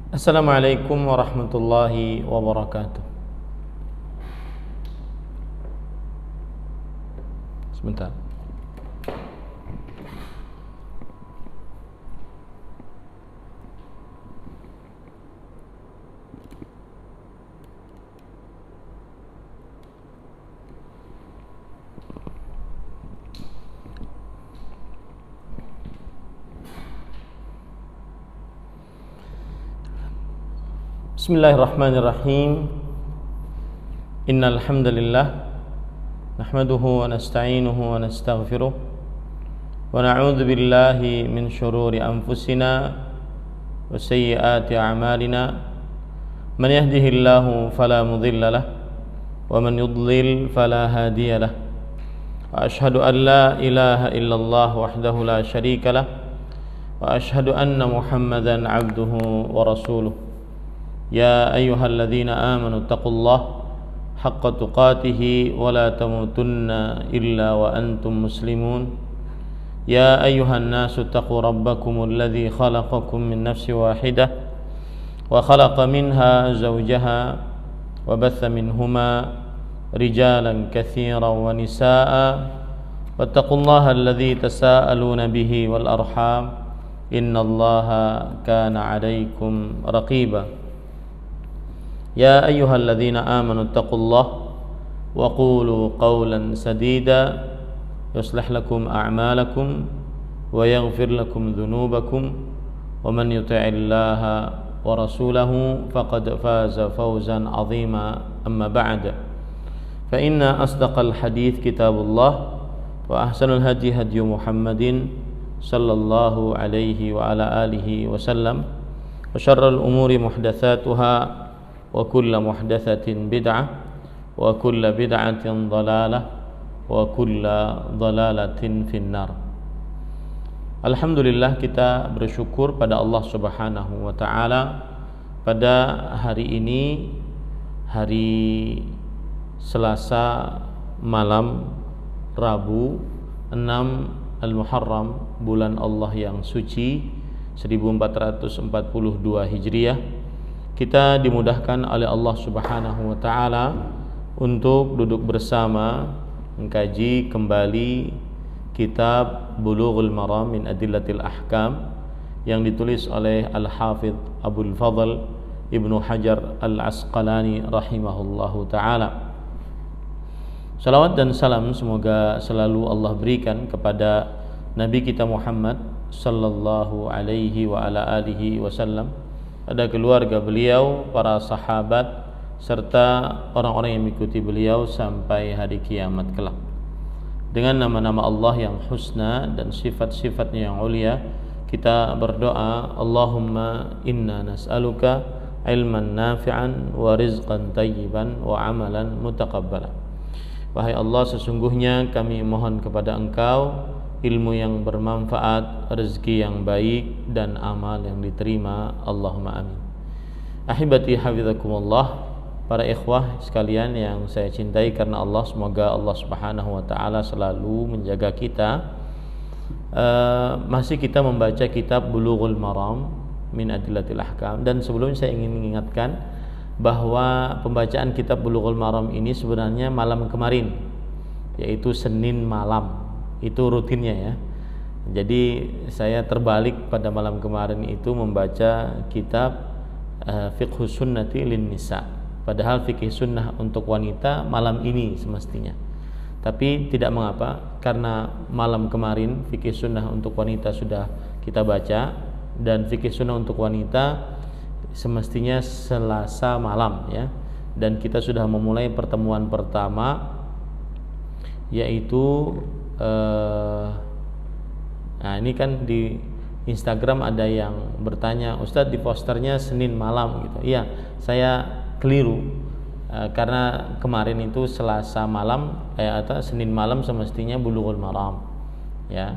Assalamualaikum warahmatullahi wabarakatuh. Sebentar. Bismillahirrahmanirrahim. Innal hamdalillah nahmaduhu wa nasta'inuhu wa nastaghfiruh wa na'udzu billahi min shururi anfusina wa sayyiati a'malina. Man yahdihillahu fala mudilla lahu wa man yudlil fala hadiya lahu. Wa ashhadu an la ilaha illallah wahdahu la syarika lahu wa ashhadu anna Muhammadan 'abduhu wa rasuluh. يا أيها الذين آمنوا اتقوا الله حق تقاته ولا تموتن إلا وأنتم مسلمون. يا أيها الناس اتقوا ربكم الذي خلقكم من نفس واحدة وخلق منها زوجها وبث منهما رجالا كثيرا ونساء واتقوا الله الذي تساءلون به والأرحام إن الله كان عليكم رقيبا. يا أيها الذين آمنوا اتقوا الله وقولوا قولا سديدا يصلح لكم أعمالكم ويغفر لكم ذنوبكم ومن يطع الله ورسوله فقد فاز فوزا عظيما. أما بعد فإن أصدق الحديث كتاب الله وأحسن الهدي هدي محمد صلى الله عليه وعلى آله وسلم وشر الأمور محدثاتها وكل محدثة بدعة وكل بدعة ضلالة وكل ضلالة في النار. Alhamdulillah, kita bersyukur pada Allah Subhanahu wa taala pada hari ini, hari Selasa malam Rabu 6 Al-Muharram, bulan Allah yang suci 1442 Hijriah. Kita dimudahkan oleh Allah Subhanahu wa taala untuk duduk bersama mengkaji kembali kitab Bulughul Maram min Adillatil Ahkam yang ditulis oleh Al-Hafidh Abul Fadl Ibnu Hajar Al-Asqalani rahimahullahu taala. Salawat dan salam semoga selalu Allah berikan kepada Nabi kita Muhammad sallallahu alaihi wa ala alihi wasallam, ada keluarga beliau, para sahabat, serta orang-orang yang mengikuti beliau sampai hari kiamat kelak. Dengan nama-nama Allah yang husna dan sifat-sifatnya yang ulia, kita berdoa, Allahumma inna nas'aluka ilman nafi'an wa rizqan tayyiban wa amalan mutaqabbala. Wahai Allah, sesungguhnya kami mohon kepada Engkau ilmu yang bermanfaat, rezeki yang baik, dan amal yang diterima. Allahumma amin. Ahibati hafizakumullah, para ikhwah sekalian yang saya cintai karena Allah, semoga Allah Subhanahu wa taala selalu menjaga kita. Masih kita membaca kitab Bulughul Maram min Adillatil Ahkam, dan sebelumnya saya ingin mengingatkan bahwa pembacaan kitab Bulughul Maram ini sebenarnya malam kemarin, yaitu Senin malam, itu rutinnya ya. Jadi saya terbalik pada malam kemarin itu membaca kitab Fiqhus Sunnati lin Nisa, padahal fikih sunnah untuk wanita malam ini semestinya. Tapi tidak mengapa, karena malam kemarin fikih sunnah untuk wanita sudah kita baca, dan fikih sunnah untuk wanita semestinya Selasa malam ya. Dan kita sudah memulai pertemuan pertama, yaitu nah ini kan di Instagram ada yang bertanya, Ustadz di posternya Senin malam gitu. Iya, saya keliru. Karena kemarin itu Selasa malam atau Senin malam semestinya Bulughul Maram ya.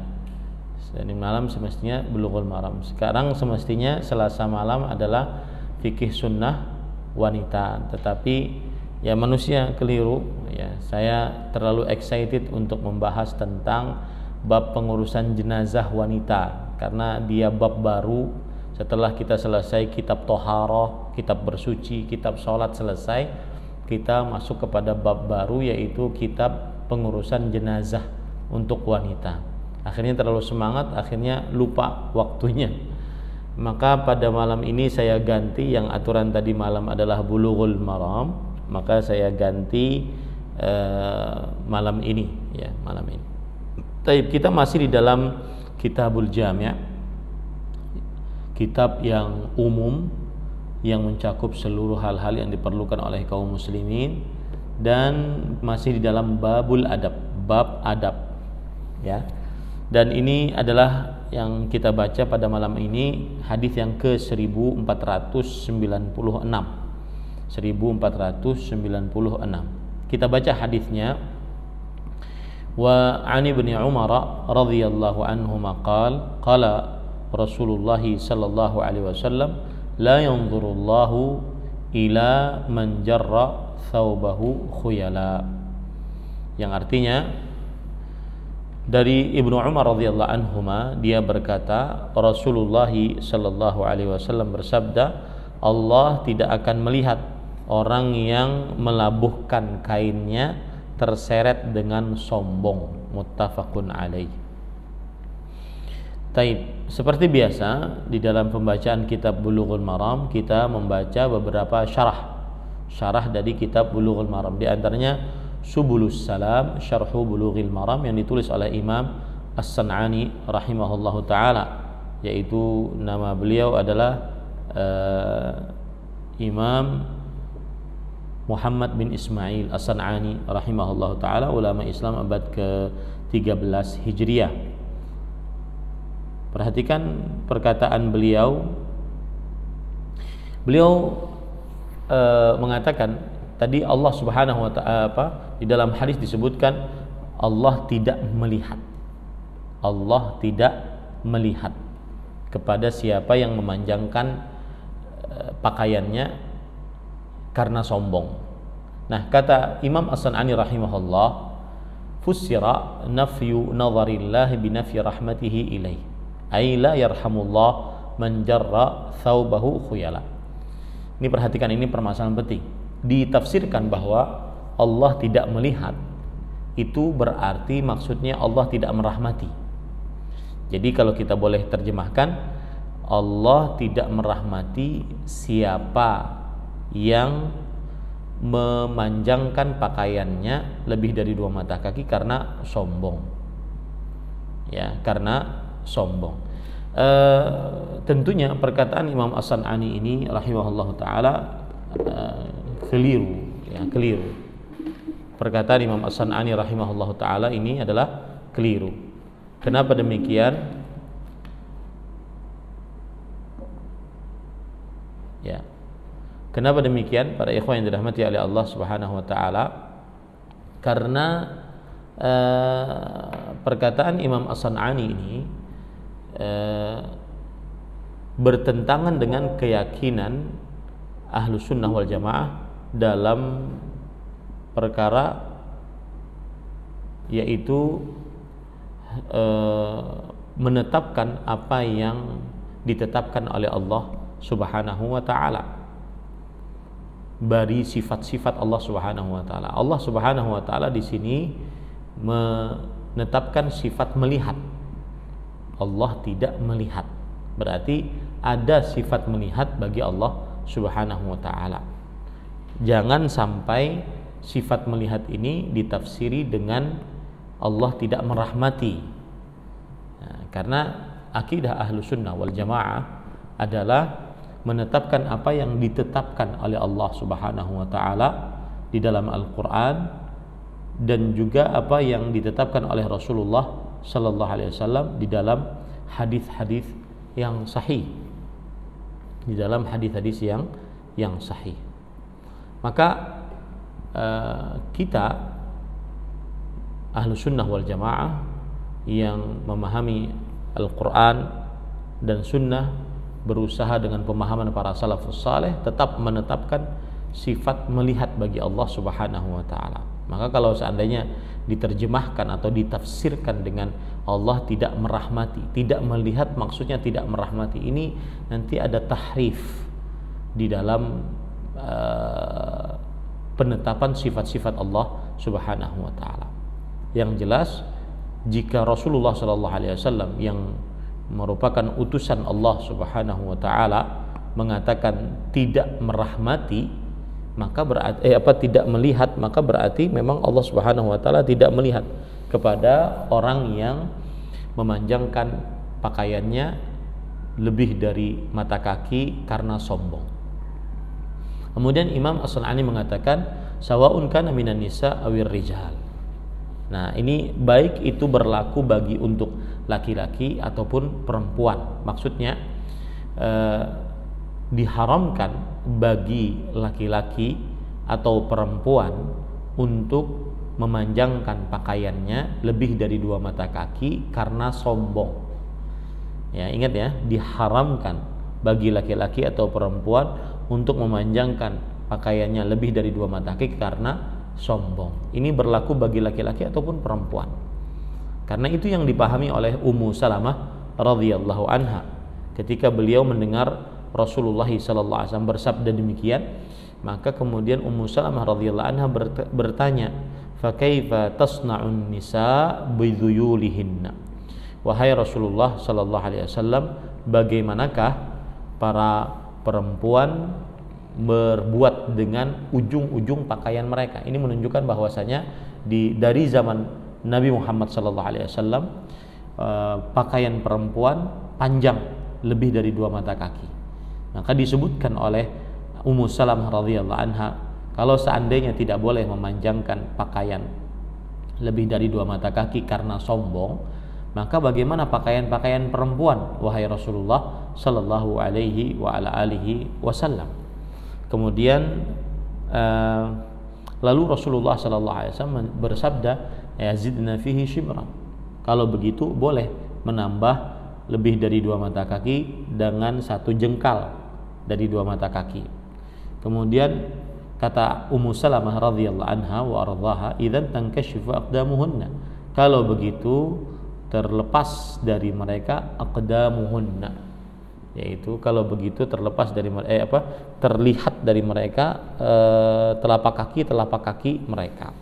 Senin malam semestinya Bulughul Maram. Sekarang semestinya Selasa malam adalah fikih sunnah wanita. Tetapi ya manusia keliru ya. Saya terlalu excited untuk membahas tentang bab pengurusan jenazah wanita, karena dia bab baru setelah kita selesai kitab Toharoh, kitab bersuci, kitab sholat selesai. Kita masuk kepada bab baru, yaitu kitab pengurusan jenazah untuk wanita. Akhirnya terlalu semangat, akhirnya lupa waktunya. Maka pada malam ini saya ganti, yang aturan tadi malam adalah Bulughul Maram, maka saya ganti malam ini ya, malam ini. Taib, kita masih di dalam Kitabul Jami', kitab yang umum yang mencakup seluruh hal-hal yang diperlukan oleh kaum muslimin, dan masih di dalam babul adab, bab adab ya. Dan ini adalah yang kita baca pada malam ini, hadis yang ke 1496. Kita baca hadisnya. Wa 'an Ibnu Umar radhiyallahu anhuma qala Rasulullah sallallahu alaihi wasallam, la yanzurullahu ila man jarra thawbahu khuyala. Yang artinya, dari Ibnu Umar radhiyallahu anhuma, dia berkata, Rasulullah sallallahu alaihi wasallam bersabda, Allah tidak akan melihat orang yang melabuhkan kainnya terseret dengan sombong. Muttafaqun alaih. Taib, seperti biasa di dalam pembacaan kitab Bulughul Maram, kita membaca beberapa syarah dari kitab Bulughul Maram. Di antaranya Subulus Salam, Syarhu Bulughil Maram, yang ditulis oleh Imam As-San'ani rahimahullahu taala, yaitu nama beliau adalah Imam Muhammad bin Ismail As-San'ani rahimahullahu taala, ulama Islam abad ke-13 Hijriah. Perhatikan perkataan beliau. Beliau mengatakan tadi Allah Subhanahu wa taala, di dalam hadis disebutkan Allah tidak melihat. Allah tidak melihat kepada siapa yang memanjangkan pakaiannya karena sombong. Nah, kata Imam As-San'ani rahimahullah, fussira nafyu nadharillahi binafyi rahmatihi ilaih, ay la yarhamullah man jarra thawbahu khuyala. Ini perhatikan, ini permasalahan penting. Ditafsirkan bahwa Allah tidak melihat, itu berarti maksudnya Allah tidak merahmati. Jadi kalau kita boleh terjemahkan, Allah tidak merahmati siapa yang memanjangkan pakaiannya lebih dari 2 mata kaki karena sombong. Ya, karena sombong. Tentunya perkataan Imam As-San'ani ini rahimahullah taala keliru ya, keliru. Perkataan Imam As-San'ani rahimahullah taala ini adalah keliru. Kenapa demikian? Ya. Kenapa demikian para ikhwan yang dirahmati oleh Allah Subhanahu wa taala? Karena perkataan Imam As-San'ani ini bertentangan dengan keyakinan Ahlus Sunnah wal Jamaah dalam perkara yaitu menetapkan apa yang ditetapkan oleh Allah Subhanahu wa taala dari sifat-sifat Allah Subhanahu wa taala. Allah Subhanahu wa taala di sini menetapkan sifat melihat. Allah tidak melihat. Berarti ada sifat melihat bagi Allah Subhanahu wa taala. Jangan sampai sifat melihat ini ditafsiri dengan Allah tidak merahmati. Nah, karena akidah Ahlus Sunnah wal Jamaah adalah menetapkan apa yang ditetapkan oleh Allah Subhanahu wa taala di dalam Al-Qur'an dan juga apa yang ditetapkan oleh Rasulullah sallallahu alaihi wasallam di dalam hadis-hadis yang sahih. Di dalam hadis-hadis yang sahih. Maka kita Ahlus Sunnah wal Jamaah yang memahami Al-Quran dan Sunnah berusaha dengan pemahaman para salafus saleh tetap menetapkan sifat melihat bagi Allah Subhanahu wa taala. Maka kalau seandainya diterjemahkan atau ditafsirkan dengan Allah tidak merahmati, tidak melihat maksudnya tidak merahmati, ini nanti ada tahrif di dalam penetapan sifat-sifat Allah Subhanahu wa taala. Yang jelas jika Rasulullah sallallahu alaihi wasallam yang merupakan utusan Allah Subhanahu wa taala mengatakan tidak merahmati, maka berarti tidak melihat, maka berarti memang Allah Subhanahu wa taala tidak melihat kepada orang yang memanjangkan pakaiannya lebih dari mata kaki karena sombong. Kemudian Imam As-San'ani mengatakan sawaun kana minan nisa awir rijal. Nah, ini baik itu berlaku bagi untuk laki-laki ataupun perempuan. Maksudnya diharamkan bagi laki-laki atau perempuan untuk memanjangkan pakaiannya lebih dari 2 mata kaki karena sombong. Ya, ingat ya, diharamkan bagi laki-laki atau perempuan untuk memanjangkan pakaiannya lebih dari 2 mata kaki karena sombong. Ini berlaku bagi laki-laki ataupun perempuan. Karena itu yang dipahami oleh Ummu Salamah radhiyallahu anha ketika beliau mendengar Rasulullah sallallahu alaihi wasallam bersabda demikian, maka kemudian Ummu Salamah radhiyallahu anha bertanya, "Fa kaifa tasna'un nisa bidhuyulihinna?" Wahai Rasulullah sallallahu alaihi wasallam, bagaimanakah para perempuan berbuat dengan ujung-ujung pakaian mereka? Ini menunjukkan bahwasanya dari zaman Nabi Muhammad SAW pakaian perempuan panjang lebih dari 2 mata kaki. Maka disebutkan oleh Ummu Salamah radhiyallahu anha, kalau seandainya tidak boleh memanjangkan pakaian lebih dari 2 mata kaki karena sombong, maka bagaimana pakaian-pakaian perempuan wahai Rasulullah sallallahu alaihi wa ala alihi wasallam? Kemudian lalu Rasulullah sallallahu alaihi wasallam bersabda, yazidna fihi shibran. Kalau begitu boleh menambah lebih dari 2 mata kaki dengan 1 jengkal dari 2 mata kaki. Kemudian kata Ummu Salamah radhiyallahu anha wa ardhaha, idzan tankashifu aqdamuhunna. Kalau begitu terlepas dari mereka aqdamuhunna, yaitu kalau begitu terlepas dari terlihat dari mereka telapak kaki mereka.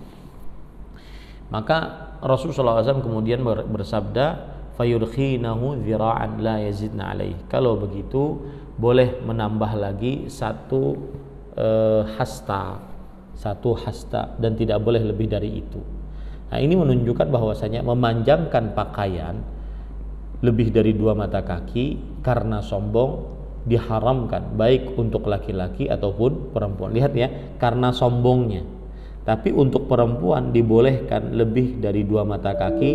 Maka Rasulullah SAW kemudian bersabda, fayudkhinahu dzira'an la yazidna alaih. Kalau begitu boleh menambah lagi 1 hasta dan tidak boleh lebih dari itu. Nah, ini menunjukkan bahwasanya memanjangkan pakaian lebih dari 2 mata kaki karena sombong diharamkan baik untuk laki-laki ataupun perempuan. Lihat ya, karena sombongnya. Tapi untuk perempuan dibolehkan lebih dari 2 mata kaki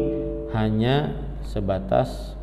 hanya sebatas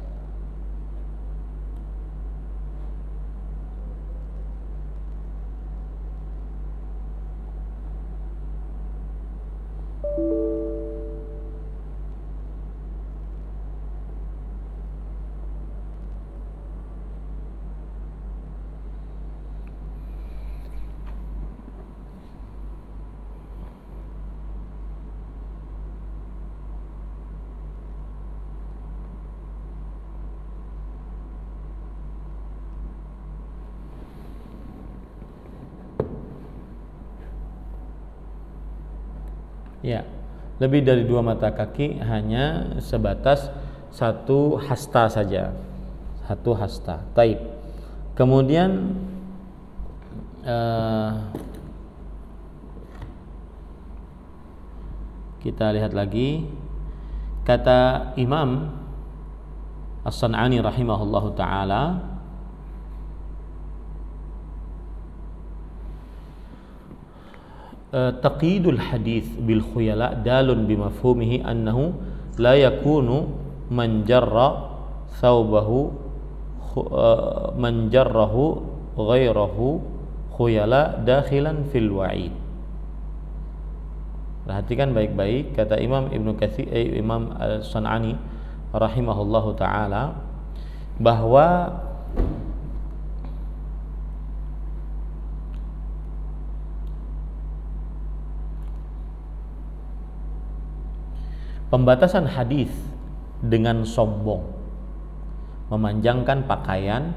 Ya, lebih dari 2 mata kaki hanya sebatas 1 hasta saja. 1 hasta. Taib. Kemudian kita lihat lagi kata Imam As-San'ani rahimahullahu taala, taqyidul hadis bil khuyala dalun bimafhumihi annahu la yakunu man jarra thawbahu man jarrahu ghairahu khuyala dakhilan fil wa'id. Perhatikan baik-baik kata Imam Ibnu Katsir, Imam As-San'ani rahimahullahu taala, bahwa pembatasan hadis dengan sombong, memanjangkan pakaian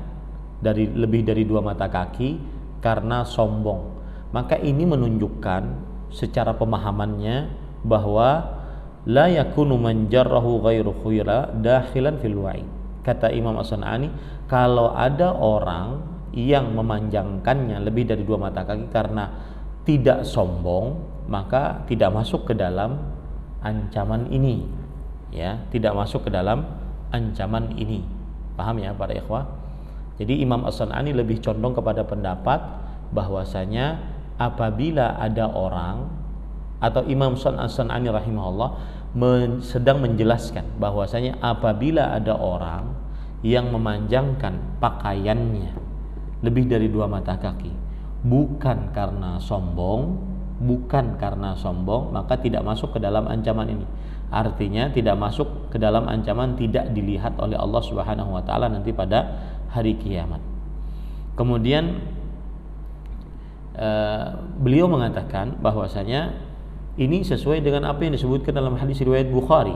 dari lebih dari 2 mata kaki karena sombong, maka ini menunjukkan secara pemahamannya bahwa la yakunu man jarrahu ghairu khuyla dakhilan fil wa'id. Kata Imam As-San'ani, kalau ada orang yang memanjangkannya lebih dari 2 mata kaki karena tidak sombong, maka tidak masuk ke dalam ancaman ini, ya, tidak masuk ke dalam ancaman ini. Paham ya para ikhwah? Jadi Imam As-San'ani lebih condong kepada pendapat bahwasanya apabila ada orang, atau Imam As-San'ani rahimahullah sedang menjelaskan bahwasanya apabila ada orang yang memanjangkan pakaiannya lebih dari 2 mata kaki bukan karena sombong, maka tidak masuk ke dalam ancaman ini. Artinya tidak masuk ke dalam ancaman tidak dilihat oleh Allah Subhanahu wa taala nanti pada hari kiamat. Kemudian beliau mengatakan bahwasanya ini sesuai dengan apa yang disebutkan dalam hadis riwayat Bukhari,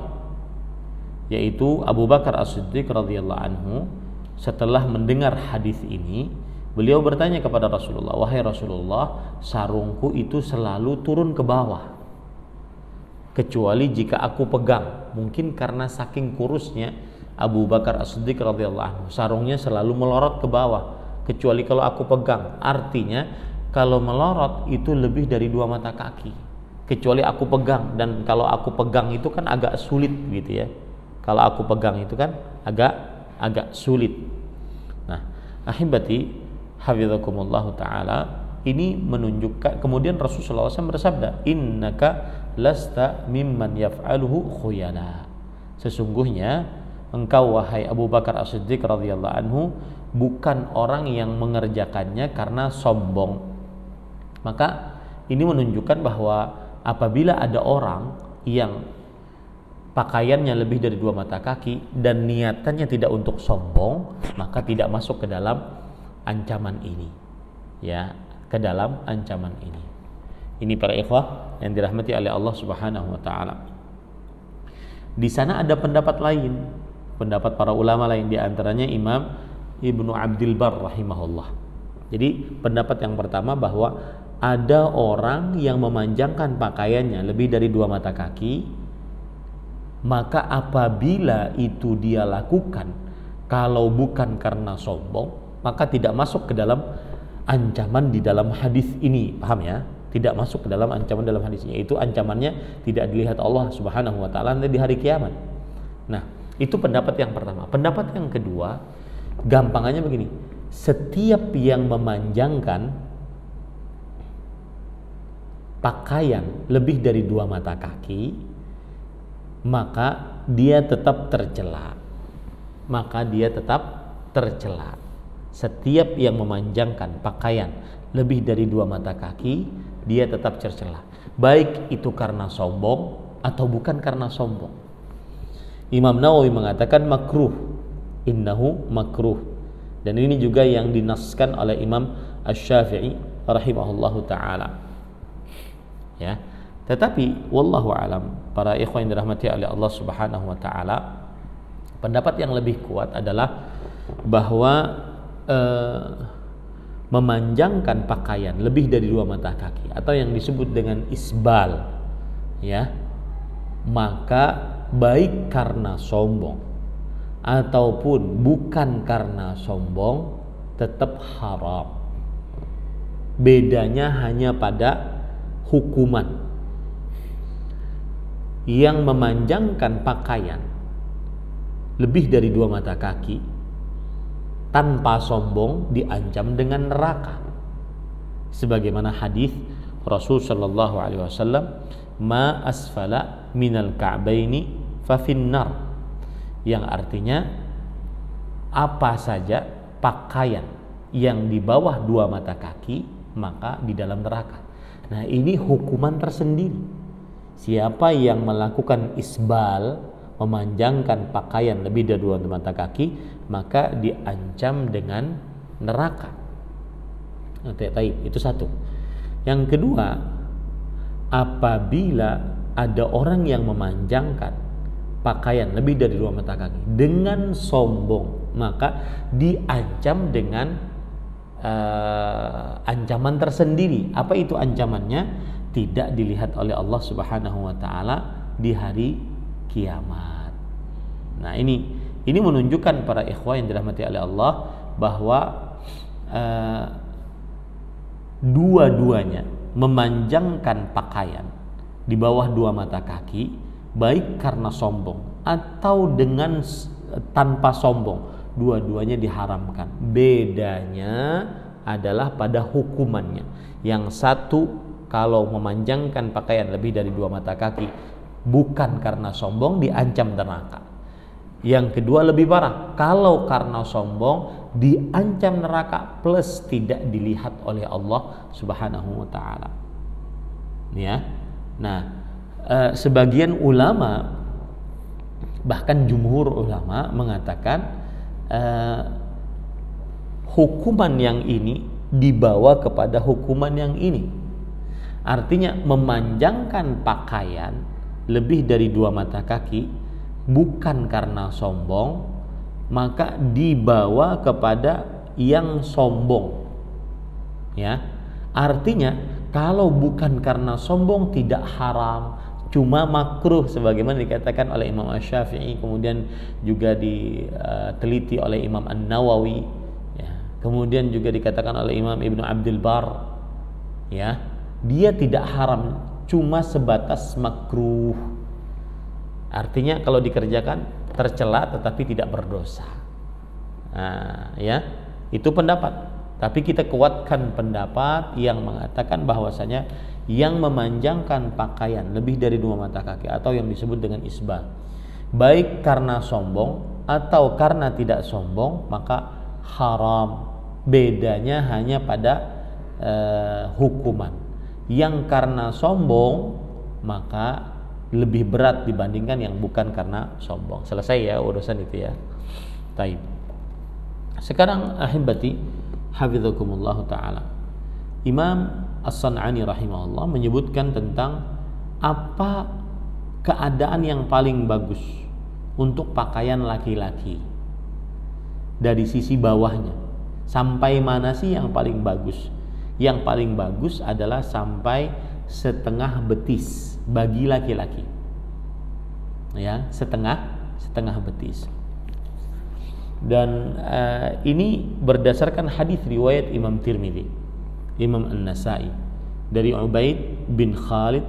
yaitu Abu Bakar As-Siddiq radhiyallahu anhu setelah mendengar hadis ini, beliau bertanya kepada Rasulullah, "Wahai Rasulullah, sarungku itu selalu turun ke bawah kecuali jika aku pegang." Mungkin karena saking kurusnya Abu Bakar As-Siddiq radhiyallahu anhu, sarungnya selalu melorot ke bawah kecuali kalau aku pegang. Artinya kalau melorot itu lebih dari 2 mata kaki kecuali aku pegang, dan kalau aku pegang itu kan agak sulit gitu ya. Kalau aku pegang itu kan agak sulit. Nah, ahibati hafizakumullah taala, ini menunjukkan, kemudian Rasulullah SAW bersabda, innaka lasta mimman yaf'aluhu khuyala. Sesungguhnya engkau wahai Abu Bakar As-Siddiq radhiyallahu anhu bukan orang yang mengerjakannya karena sombong. Maka ini menunjukkan bahwa apabila ada orang yang pakaiannya lebih dari 2 mata kaki dan niatannya tidak untuk sombong, maka tidak masuk ke dalam ancaman ini, ya, ke dalam ancaman ini. Ini para ikhwah yang dirahmati oleh Allah Subhanahu wa taala. Di sana ada pendapat lain, pendapat para ulama lain, di antaranya Imam Ibnu Abdul Barr rahimahullah. Jadi pendapat yang pertama bahwa ada orang yang memanjangkan pakaiannya lebih dari 2 mata kaki, maka apabila itu dia lakukan kalau bukan karena sombong, maka tidak masuk ke dalam ancaman di dalam hadis ini. Paham ya? Tidak masuk ke dalam ancaman dalam hadis ini. Itu ancamannya tidak dilihat Allah Subhanahu wa taala nanti di hari kiamat. Nah, itu pendapat yang pertama. Pendapat yang kedua, gampangannya begini. Setiap yang memanjangkan pakaian lebih dari 2 mata kaki, maka dia tetap tercela. Setiap yang memanjangkan pakaian lebih dari 2 mata kaki, dia tetap tercela, baik itu karena sombong atau bukan karena sombong. Imam Nawawi mengatakan makruh, innahu makruh, dan ini juga yang dinaskan oleh Imam Asy-Syafi'i rahimahullahu taala. Ya, tetapi wallahu alam, para ikhwan yang dirahmati oleh Allah Subhanahu wa taala, pendapat yang lebih kuat adalah bahwa memanjangkan pakaian lebih dari 2 mata kaki atau yang disebut dengan isbal, ya, maka baik karena sombong ataupun bukan karena sombong tetap haram. Bedanya hanya pada hukuman. Yang memanjangkan pakaian lebih dari 2 mata kaki tanpa sombong diancam dengan neraka. Sebagaimana hadis Rasul sallallahu alaihi wasallam, "Ma asfala minal ka'baini fa finnar." Yang artinya apa saja pakaian yang di bawah 2 mata kaki maka di dalam neraka. Nah, ini hukuman tersendiri. Siapa yang melakukan isbal, memanjangkan pakaian lebih dari 2 mata kaki, maka diancam dengan neraka. Itu satu. Yang kedua, apabila ada orang yang memanjangkan pakaian lebih dari 2 mata kaki dengan sombong, maka diancam dengan ancaman tersendiri. Apa itu ancamannya? Tidak dilihat oleh Allah Subhanahu wa taala di hari kiamat. Nah, ini menunjukkan para ikhwah yang dirahmati oleh Allah bahwa dua-duanya memanjangkan pakaian di bawah 2 mata kaki baik karena sombong atau dengan tanpa sombong, dua-duanya diharamkan. Bedanya adalah pada hukumannya. Yang satu, kalau memanjangkan pakaian lebih dari 2 mata kaki bukan karena sombong diancam neraka. Yang kedua lebih parah, kalau karena sombong diancam neraka plus tidak dilihat oleh Allah Subhanahu wa taala. Ya. Nah, sebagian ulama, bahkan jumhur ulama mengatakan hukuman yang ini dibawa kepada hukuman yang ini. Artinya memanjangkan pakaian lebih dari 2 mata kaki bukan karena sombong, maka dibawa kepada yang sombong. Ya. Artinya kalau bukan karena sombong tidak haram, cuma makruh sebagaimana dikatakan oleh Imam Asy-Syafi'i, kemudian juga diteliti oleh Imam An-Nawawi, ya. Kemudian juga dikatakan oleh Imam Ibnu Abdul Bar, ya. Dia tidak haram, cuma sebatas makruh. Artinya kalau dikerjakan tercela tetapi tidak berdosa. Nah, ya, itu pendapat. Tapi kita kuatkan pendapat yang mengatakan bahwasanya yang memanjangkan pakaian lebih dari 2 mata kaki atau yang disebut dengan isbal, baik karena sombong atau karena tidak sombong, maka haram. Bedanya hanya pada hukuman. Yang karena sombong maka lebih berat dibandingkan yang bukan karena sombong. Selesai ya urusan itu ya. Taib. Sekarang ahibati hafizakumullah taala, Imam As-San'ani rahimahullah menyebutkan tentang apa keadaan yang paling bagus untuk pakaian laki-laki dari sisi bawahnya. Sampai mana sih yang paling bagus? Yang paling bagus adalah sampai setengah betis bagi laki-laki. Ya, setengah betis. Dan ini berdasarkan hadis riwayat Imam Tirmidzi, Imam An-Nasa'i dari Ubaid bin Khalid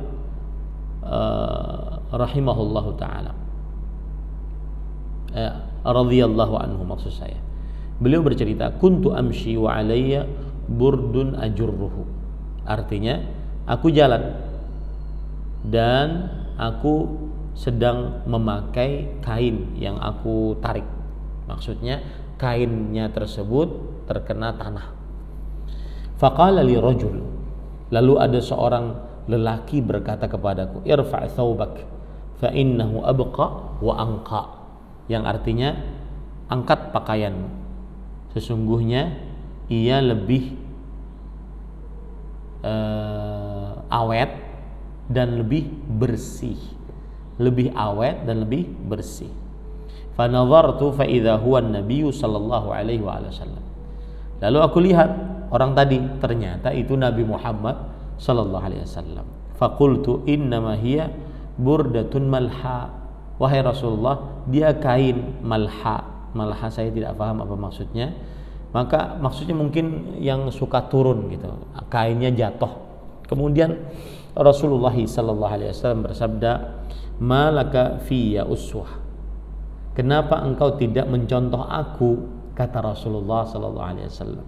rahimahullahu taala, radhiyallahu anhu maksud saya. Beliau bercerita, kuntu amshi wa alayya burdun ajurruhu. Artinya aku jalan dan aku sedang memakai kain yang aku tarik. Maksudnya kainnya tersebut terkena tanah. Faqala li rajul, lalu ada seorang lelaki berkata kepadaku, irfa' thawbak fa innahu abqa wa anqa, yang artinya angkat pakaianmu, sesungguhnya ia lebih awet dan lebih bersih. Lebih awet dan lebih bersih. Fa nadhartu fa idza huwa an-nabiy sallallahu alaihi wasallam. Lalu aku lihat orang tadi, ternyata itu Nabi Muhammad sallallahu alaihi wasallam. Faqultu innama hiya burdatun malha. Wahai Rasulullah, dia kain malha. Malha saya tidak paham apa maksudnya. Maka maksudnya mungkin yang suka turun gitu, kainnya jatuh. Kemudian Rasulullah sallallahu alaihi wasallam bersabda, "Malaka fiyya uswah." Kenapa engkau tidak mencontoh aku? Kata Rasulullah sallallahu alaihi wasallam.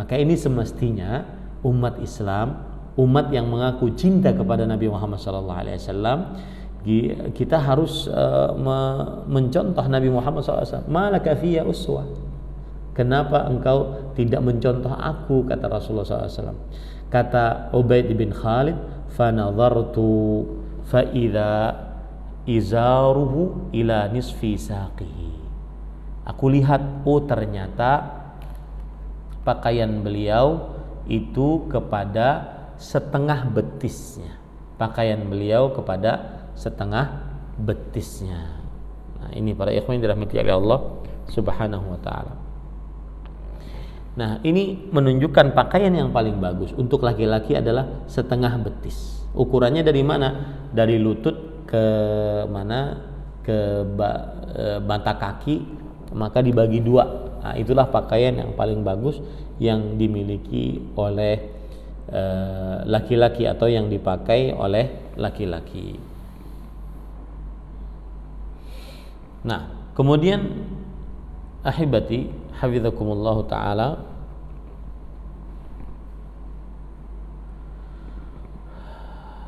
Maka ini semestinya umat Islam, umat yang mengaku cinta kepada Nabi Muhammad sallallahu alaihi wasallam, kita harus mencontoh Nabi Muhammad SAW. Malaka fiyya uswah. Kenapa engkau tidak mencontoh aku? Kata Rasulullah SAW. Kata Ubaid bin Khalid, fanadhartu fa idza izaruhu ila nisfi saqihi. Aku lihat, oh ternyata pakaian beliau itu kepada setengah betisnya. Pakaian beliau kepada setengah betisnya. Nah, ini para ikhwan yang dirahmati oleh Allah Subhanahu wa taala. Nah, ini menunjukkan pakaian yang paling bagus untuk laki-laki adalah setengah betis. Ukurannya dari mana? Dari lutut ke mana? Ke mata kaki, maka dibagi dua. Nah, itulah pakaian yang paling bagus yang dimiliki oleh laki-laki atau yang dipakai oleh laki-laki. Nah, kemudian ahibati hafizakumullah taala,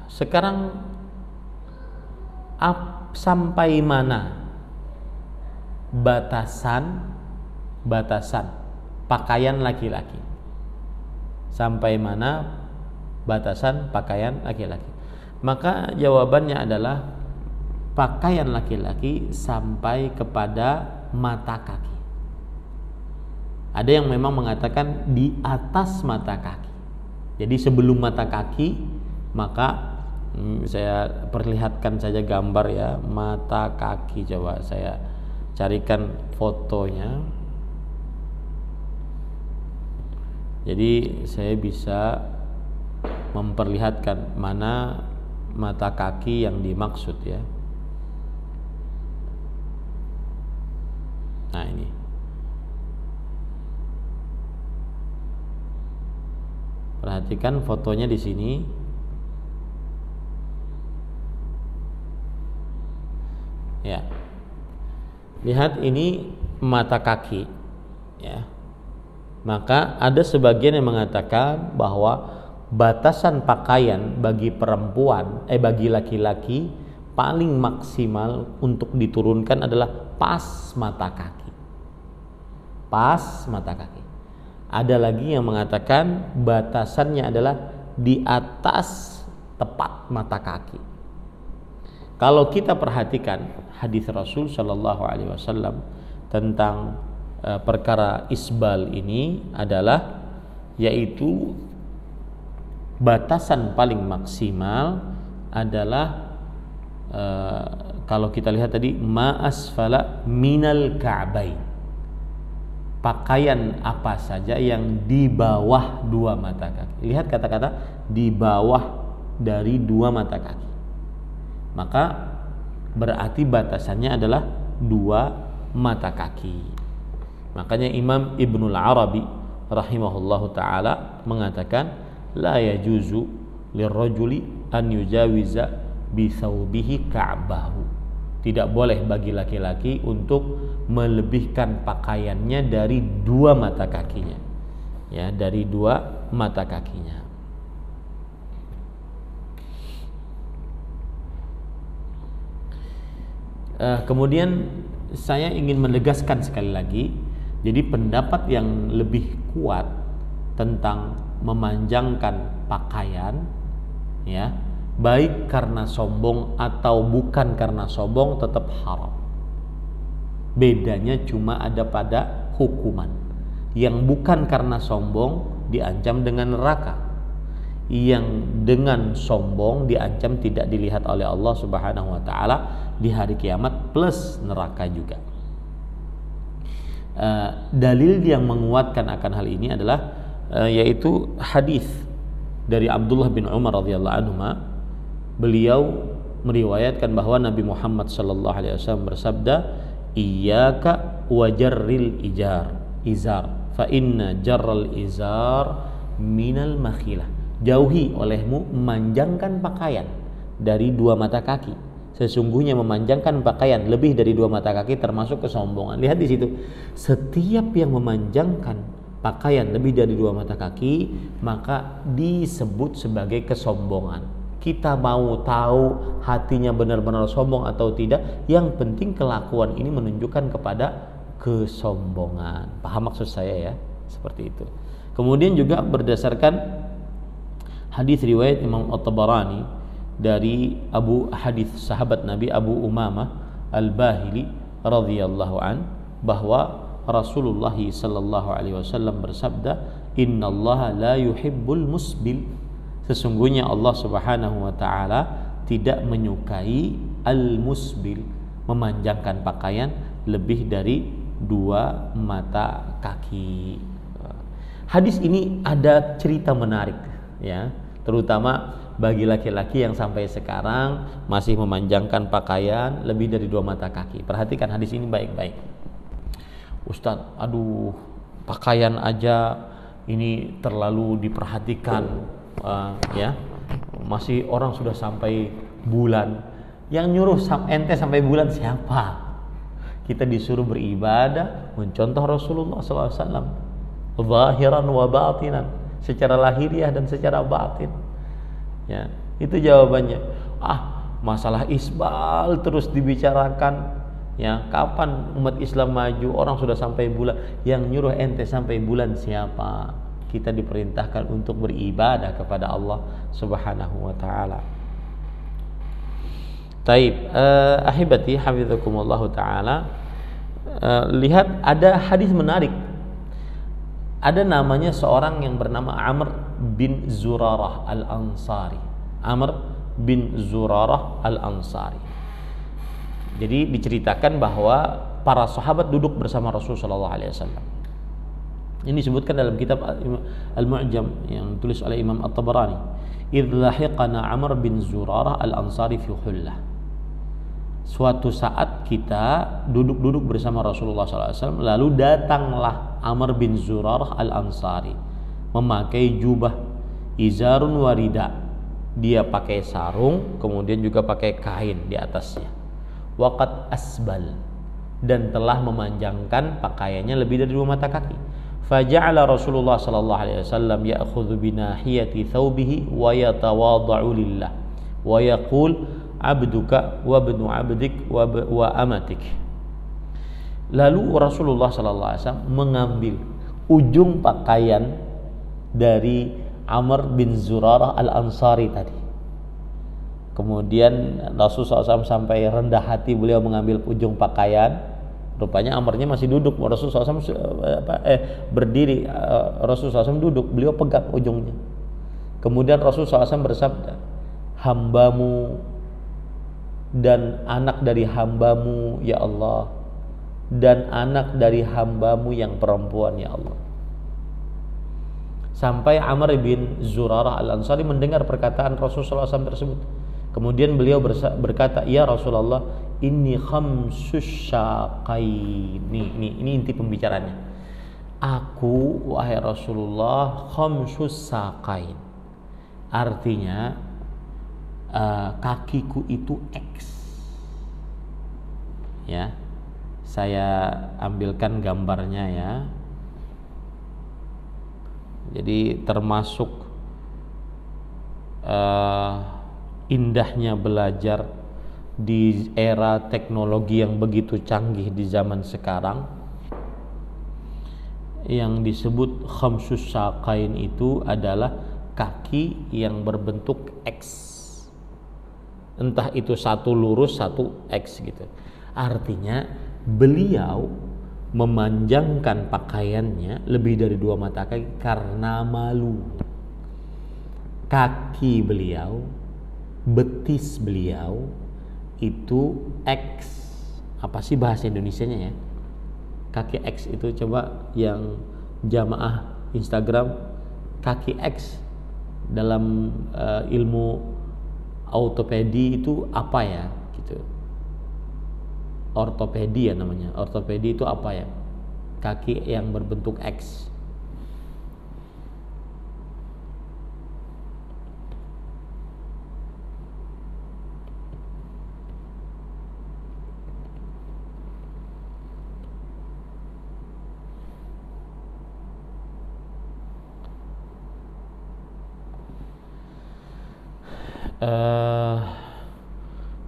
sekarang sampai mana batasan pakaian laki-laki? Sampai mana batasan pakaian laki-laki? Maka jawabannya adalah pakaian laki-laki sampai kepada mata kaki. Ada yang memang mengatakan di atas mata kaki. Jadi sebelum mata kaki, maka saya perlihatkan saja gambar ya, mata kaki. Coba saya carikan fotonya. Jadi saya bisa memperlihatkan mana mata kaki yang dimaksud ya. Nah, ini. Perhatikan fotonya di sini. Ya. Lihat, ini mata kaki ya. Maka ada sebagian yang mengatakan bahwa batasan pakaian bagi perempuan bagi laki-laki paling maksimal untuk diturunkan adalah pas mata kaki. Pas mata kaki. Ada lagi yang mengatakan batasannya adalah di atas tepat mata kaki. Kalau kita perhatikan hadis Rasul Shallallahu Alaihi Wasallam tentang perkara isbal ini adalah, yaitu batasan paling maksimal adalah kalau kita lihat tadi, ma asfala minal ka'bain, pakaian apa saja yang di bawah dua mata kaki. Lihat kata-kata di bawah dari dua mata kaki, maka berarti batasannya adalah dua mata kaki. Makanya Imam Ibnul Arabi rahimahullahu ta'ala mengatakan, la yajuzu lirrajuli an yujawiza bi thawbihi ka'bahu. Tidak boleh bagi laki-laki untuk melebihkan pakaiannya dari dua mata kakinya. Ya, dari dua mata kakinya. Kemudian saya ingin menegaskan sekali lagi, jadi pendapat yang lebih kuat tentang memanjangkan pakaian ya, baik karena sombong atau bukan karena sombong, tetap haram. Bedanya cuma ada pada hukuman. Yang bukan karena sombong diancam dengan neraka, yang dengan sombong diancam tidak dilihat oleh Allah Subhanahu wa taala di hari kiamat plus neraka juga. Dalil yang menguatkan akan hal ini adalah yaitu hadis dari Abdullah bin Umar radhiyallahu anhu beliau meriwayatkan bahwa Nabi Muhammad sallallahu alaihi wasallam bersabda, iyyaka wajarril izar fa inna jarral izar minal makhilah. Jauhi olehmu memanjangkan pakaian dari dua mata kaki. Sesungguhnya memanjangkan pakaian lebih dari dua mata kaki termasuk kesombongan. Lihat di situ, setiap yang memanjangkan pakaian lebih dari dua mata kaki maka disebut sebagai kesombongan. Kita mau tahu hatinya benar-benar sombong atau tidak, yang penting kelakuan ini menunjukkan kepada kesombongan. Paham maksud saya ya? Seperti itu. Kemudian juga berdasarkan hadis riwayat Imam At-Tabarani dari hadis sahabat Nabi Abu Umamah Al-Bahili radhiyallahu an, bahwa Rasulullah sallallahu alaihi wasallam bersabda, innallaha la yuhibbul musbil. Sesungguhnya Allah Subhanahu wa taala tidak menyukai al-musbil, memanjangkan pakaian lebih dari dua mata kaki. Hadis ini ada cerita menarik ya, terutama bagi laki-laki yang sampai sekarang masih memanjangkan pakaian lebih dari dua mata kaki. Perhatikan hadis ini baik-baik. Ustadz, aduh, pakaian aja ini terlalu diperhatikan. Ya, masih orang sudah sampai bulan. Yang nyuruh ente sampai bulan siapa? Kita disuruh beribadah mencontoh Rasulullah SAW, zahiran wa batinan, secara lahiriah dan secara batin. Ya, itu jawabannya. Masalah isbal terus dibicarakan. Ya, kapan umat Islam maju? Orang sudah sampai bulan. Yang nyuruh ente sampai bulan siapa? Kita diperintahkan untuk beribadah kepada Allah Subhanahu wa taala. Taib, ahibati hafizakumullah taala. Lihat ada hadis menarik. Ada namanya seorang yang bernama Amr bin Zurarah Al-Ansari. Amr bin Zurarah Al-Ansari. Jadi diceritakan bahwa para sahabat duduk bersama Rasulullah sallallahu alaihi wasallam. Ini disebutkan dalam kitab Al-Mu'jam yang ditulis oleh Imam At-Tabarani. Idh lahiqana Amr bin Zurarah Al-Ansari fi khullah. Suatu saat kita duduk-duduk bersama Rasulullah SAW, lalu datanglah Amr bin Zurarah Al-Ansari memakai jubah, izarun warida. Dia pakai sarung, kemudian juga pakai kain di atasnya. Waqad asbal, dan telah memanjangkan pakaiannya lebih dari dua mata kaki. Faja'ala Rasulullah sallallahu alaihi wasallam ya'khudhu binahiyati thawbihi wa yatawadha'u lillah wa yaqul abduka wa ibnu abdik wa amatik. Lalu Rasulullah sallallahu alaihi wasallam mengambil ujung pakaian dari Amr bin Zurarah Al-Ansari tadi. Kemudian Rasulullah SAW sampai rendah hati beliau mengambil ujung pakaian. Rupanya Amrnya masih duduk, Rasulullah SAW berdiri, Rasulullah SAW duduk, beliau pegang ujungnya. Kemudian Rasulullah SAW bersabda, hambamu dan anak dari hambamu ya Allah, dan anak dari hambamu yang perempuan ya Allah. Sampai Amr bin Zurarah Al-Ansari mendengar perkataan Rasulullah SAW tersebut. Kemudian beliau berkata, ya Rasulullah, ini khamsus syaqain. Ini inti pembicaranya. Aku, wahai Rasulullah, khamsus syaqain. Artinya kakiku itu X. Ya, saya ambilkan gambarnya ya. Jadi termasuk indahnya belajar di era teknologi yang begitu canggih di zaman sekarang. Yang disebut khamsus syaqain itu adalah kaki yang berbentuk X. Entah itu satu lurus, satu X gitu. Artinya beliau memanjangkan pakaiannya lebih dari dua mata kaki karena malu. Kaki beliau, betis beliau itu X. Apa sih bahasa Indonesianya ya? Kaki X itu coba yang jamaah Instagram, kaki X dalam ilmu Ortopedi itu apa ya gitu. Ortopedi ya namanya. Ortopedi itu apa ya? Kaki yang berbentuk X.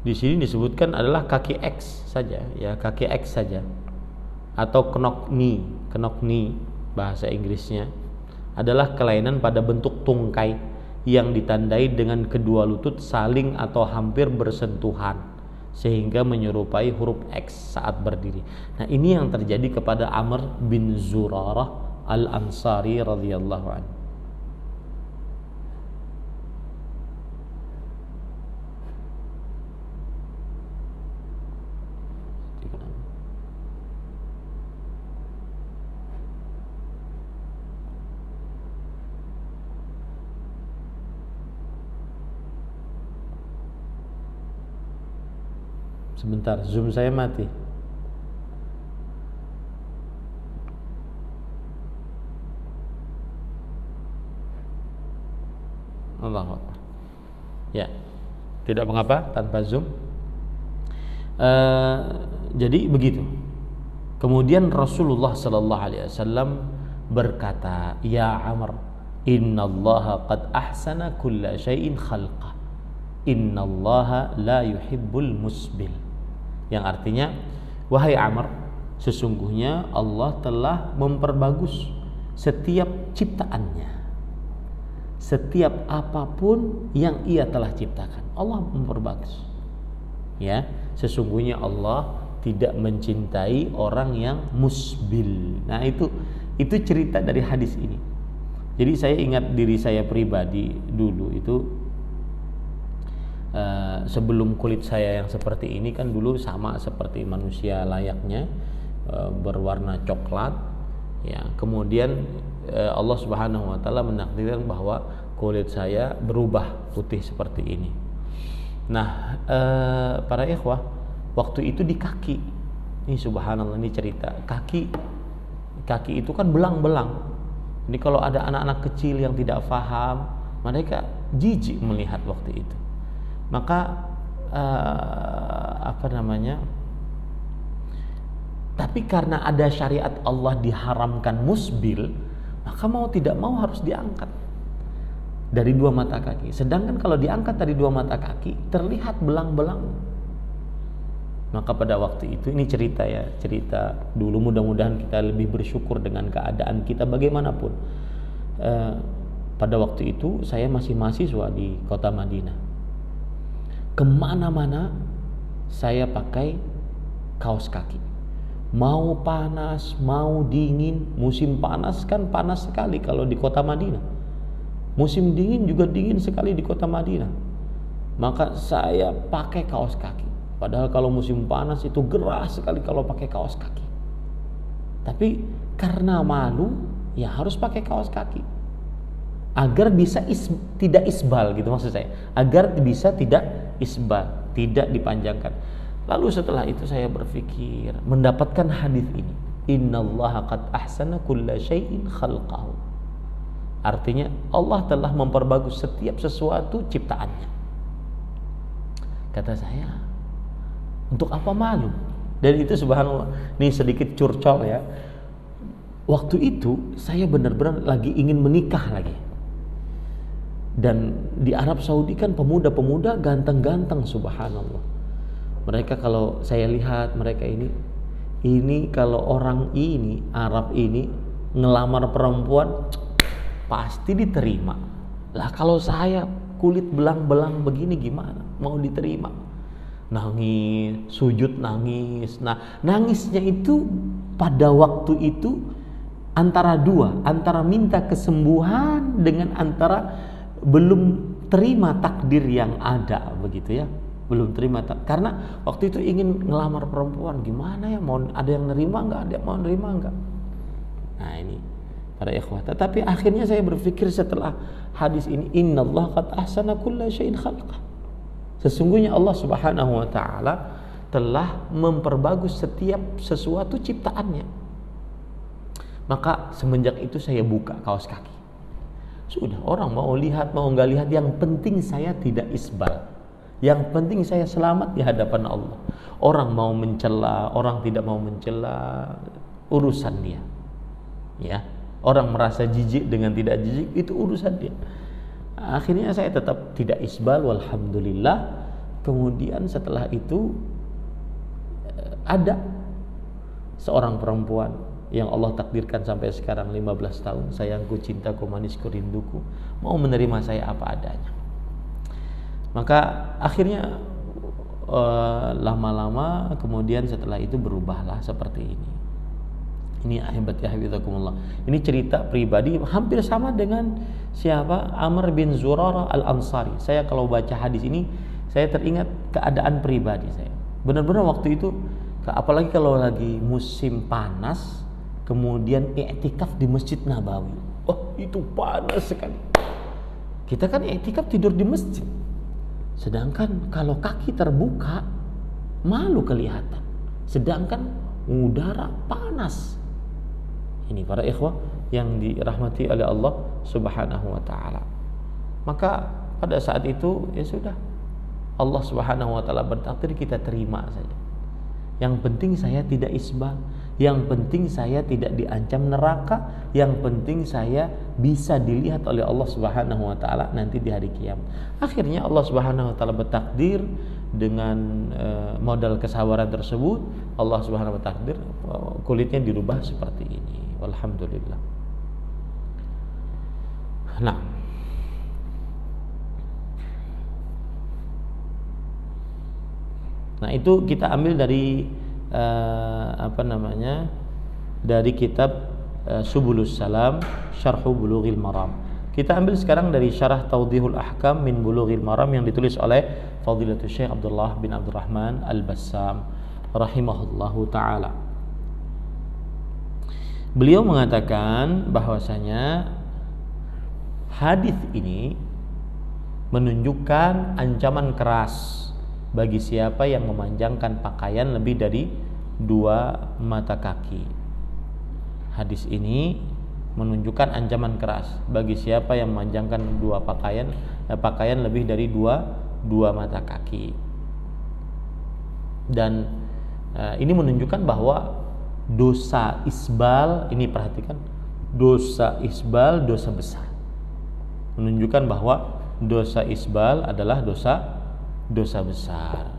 Di sini disebutkan adalah kaki X saja, ya kaki X saja, atau knock knee bahasa Inggrisnya adalah kelainan pada bentuk tungkai yang ditandai dengan kedua lutut saling atau hampir bersentuhan sehingga menyerupai huruf X saat berdiri. Nah, ini yang terjadi kepada Amr bin Zurarah Al-Ansari radhiyallahu anhu. Sebentar, Zoom saya mati. Allahu Akbar. Ya, tidak mengapa tanpa Zoom. Jadi begitu. Kemudian Rasulullah sallallahu alaihi wasallam berkata, "Ya Amr, innallaha qad ahsana kulla syai'in khalqa. Innallaha la yuhibbul musbil." Yang artinya, wahai Amr, sesungguhnya Allah telah memperbagus setiap ciptaannya. Setiap apapun yang Ia telah ciptakan, Allah memperbagus. Ya, sesungguhnya Allah tidak mencintai orang yang musbil. Nah, itu cerita dari hadis ini. Jadi saya ingat diri saya pribadi dulu itu, sebelum kulit saya yang seperti ini kan dulu sama seperti manusia layaknya, berwarna coklat, ya. Kemudian Allah Subhanahu wa taala menakdirkan bahwa kulit saya berubah putih seperti ini. Nah, para ikhwah, waktu itu di kaki. Ini subhanallah, ini cerita. Kaki itu kan belang-belang. Ini kalau ada anak-anak kecil yang tidak paham, mereka jijik melihat waktu itu. Maka tapi karena ada syariat Allah diharamkan musbil, maka mau tidak mau harus diangkat dari dua mata kaki. Sedangkan kalau diangkat dari dua mata kaki terlihat belang-belang. Maka pada waktu itu, ini cerita dulu, mudah-mudahan kita lebih bersyukur dengan keadaan kita bagaimanapun. Pada waktu itu saya masih mahasiswa di kota Madinah. Kemana-mana saya pakai kaos kaki. Mau panas, mau dingin. Musim panas kan panas sekali kalau di kota Madinah. Musim dingin juga dingin sekali di kota Madinah. Maka saya pakai kaos kaki. Padahal kalau musim panas itu gerah sekali kalau pakai kaos kaki. Tapi karena malu, ya harus pakai kaos kaki. Agar bisa tidak isbal gitu maksud saya. Agar bisa tidak isbal, tidak dipanjangkan. Lalu setelah itu saya berpikir, mendapatkan hadis ini, innallaha qad ahsana kulla syai'in khalqahu. Artinya Allah telah memperbagus setiap sesuatu ciptaannya. Kata saya, untuk apa malu? Dan itu subhanallah, ini sedikit curcol ya. Waktu itu saya benar-benar lagi ingin menikah lagi. Dan di Arab Saudi kan pemuda-pemuda ganteng-ganteng, subhanallah. Mereka kalau saya lihat mereka ini kalau orang ini Arab ini ngelamar perempuan pasti diterima. Lah kalau saya kulit belang-belang begini gimana mau diterima? Nangis, sujud nangis. Nah, nangisnya itu pada waktu itu antara dua, antara minta kesembuhan dengan antara belum terima takdir yang ada, begitu ya. Belum terima karena waktu itu ingin ngelamar perempuan, gimana ya, mau ada yang nerima nggak, ada yang mau nerima nggak. Nah ini para ikhwah. Tetapi akhirnya saya berpikir setelah hadis ini, innallaha qad ahsana kulla syai'in khalqah. Sesungguhnya Allah Subhanahu wa taala telah memperbagus setiap sesuatu ciptaannya. Maka semenjak itu saya buka kaos kaki. Sudah, orang mau lihat mau nggak lihat, yang penting saya tidak isbal. Yang penting saya selamat di hadapan Allah. Orang mau mencela, orang tidak mau mencela, urusan dia. Ya, orang merasa jijik dengan tidak jijik, itu urusan dia. Akhirnya saya tetap tidak isbal, walhamdulillah. Kemudian setelah itu ada seorang perempuan yang Allah takdirkan sampai sekarang 15 tahun, sayangku, cintaku, manisku, rinduku, mau menerima saya apa adanya. Maka akhirnya lama-lama kemudian setelah itu berubahlah seperti ini. Ini ahibati hafizakumullah. Ini cerita pribadi hampir sama dengan siapa? Amr bin Zurarah Al-Ansari. Saya kalau baca hadis ini saya teringat keadaan pribadi saya. Benar-benar waktu itu, apalagi kalau lagi musim panas, kemudian i'tikaf di Masjid Nabawi. Oh, itu panas sekali. Kita kan i'tikaf tidur di masjid. Sedangkan kalau kaki terbuka, malu kelihatan. Sedangkan udara panas. Ini para ikhwah yang dirahmati oleh Allah Subhanahu wa taala. Maka pada saat itu ya sudah, Allah Subhanahu wa taala bertakdir, kita terima saja. Yang penting saya tidak isbal, yang penting saya tidak diancam neraka, yang penting saya bisa dilihat oleh Allah Subhanahu wa taala nanti di hari kiamat. Akhirnya Allah Subhanahu wa taala bertakdir dengan modal kesabaran tersebut, Allah Subhanahu wa taala takdir kulitnya dirubah seperti ini. Alhamdulillah. Nah, itu kita ambil dari dari kitab Subulus Salam Syarhu Bulughil Maram. Kita ambil sekarang dari Syarah Tawdihul Ahkam min Bulughil Maram yang ditulis oleh Fadilatul Syekh Abdullah bin Abdurrahman Al-Bassam rahimahullahu taala. Beliau mengatakan bahwasanya hadis ini menunjukkan ancaman keras bagi siapa yang memanjangkan pakaian lebih dari 2 mata kaki. Hadis ini menunjukkan ancaman keras bagi siapa yang memanjangkan pakaian lebih dari 2 mata kaki. Dan ini menunjukkan bahwa dosa isbal, ini perhatikan, dosa isbal dosa besar. Menunjukkan bahwa dosa isbal adalah dosa besar.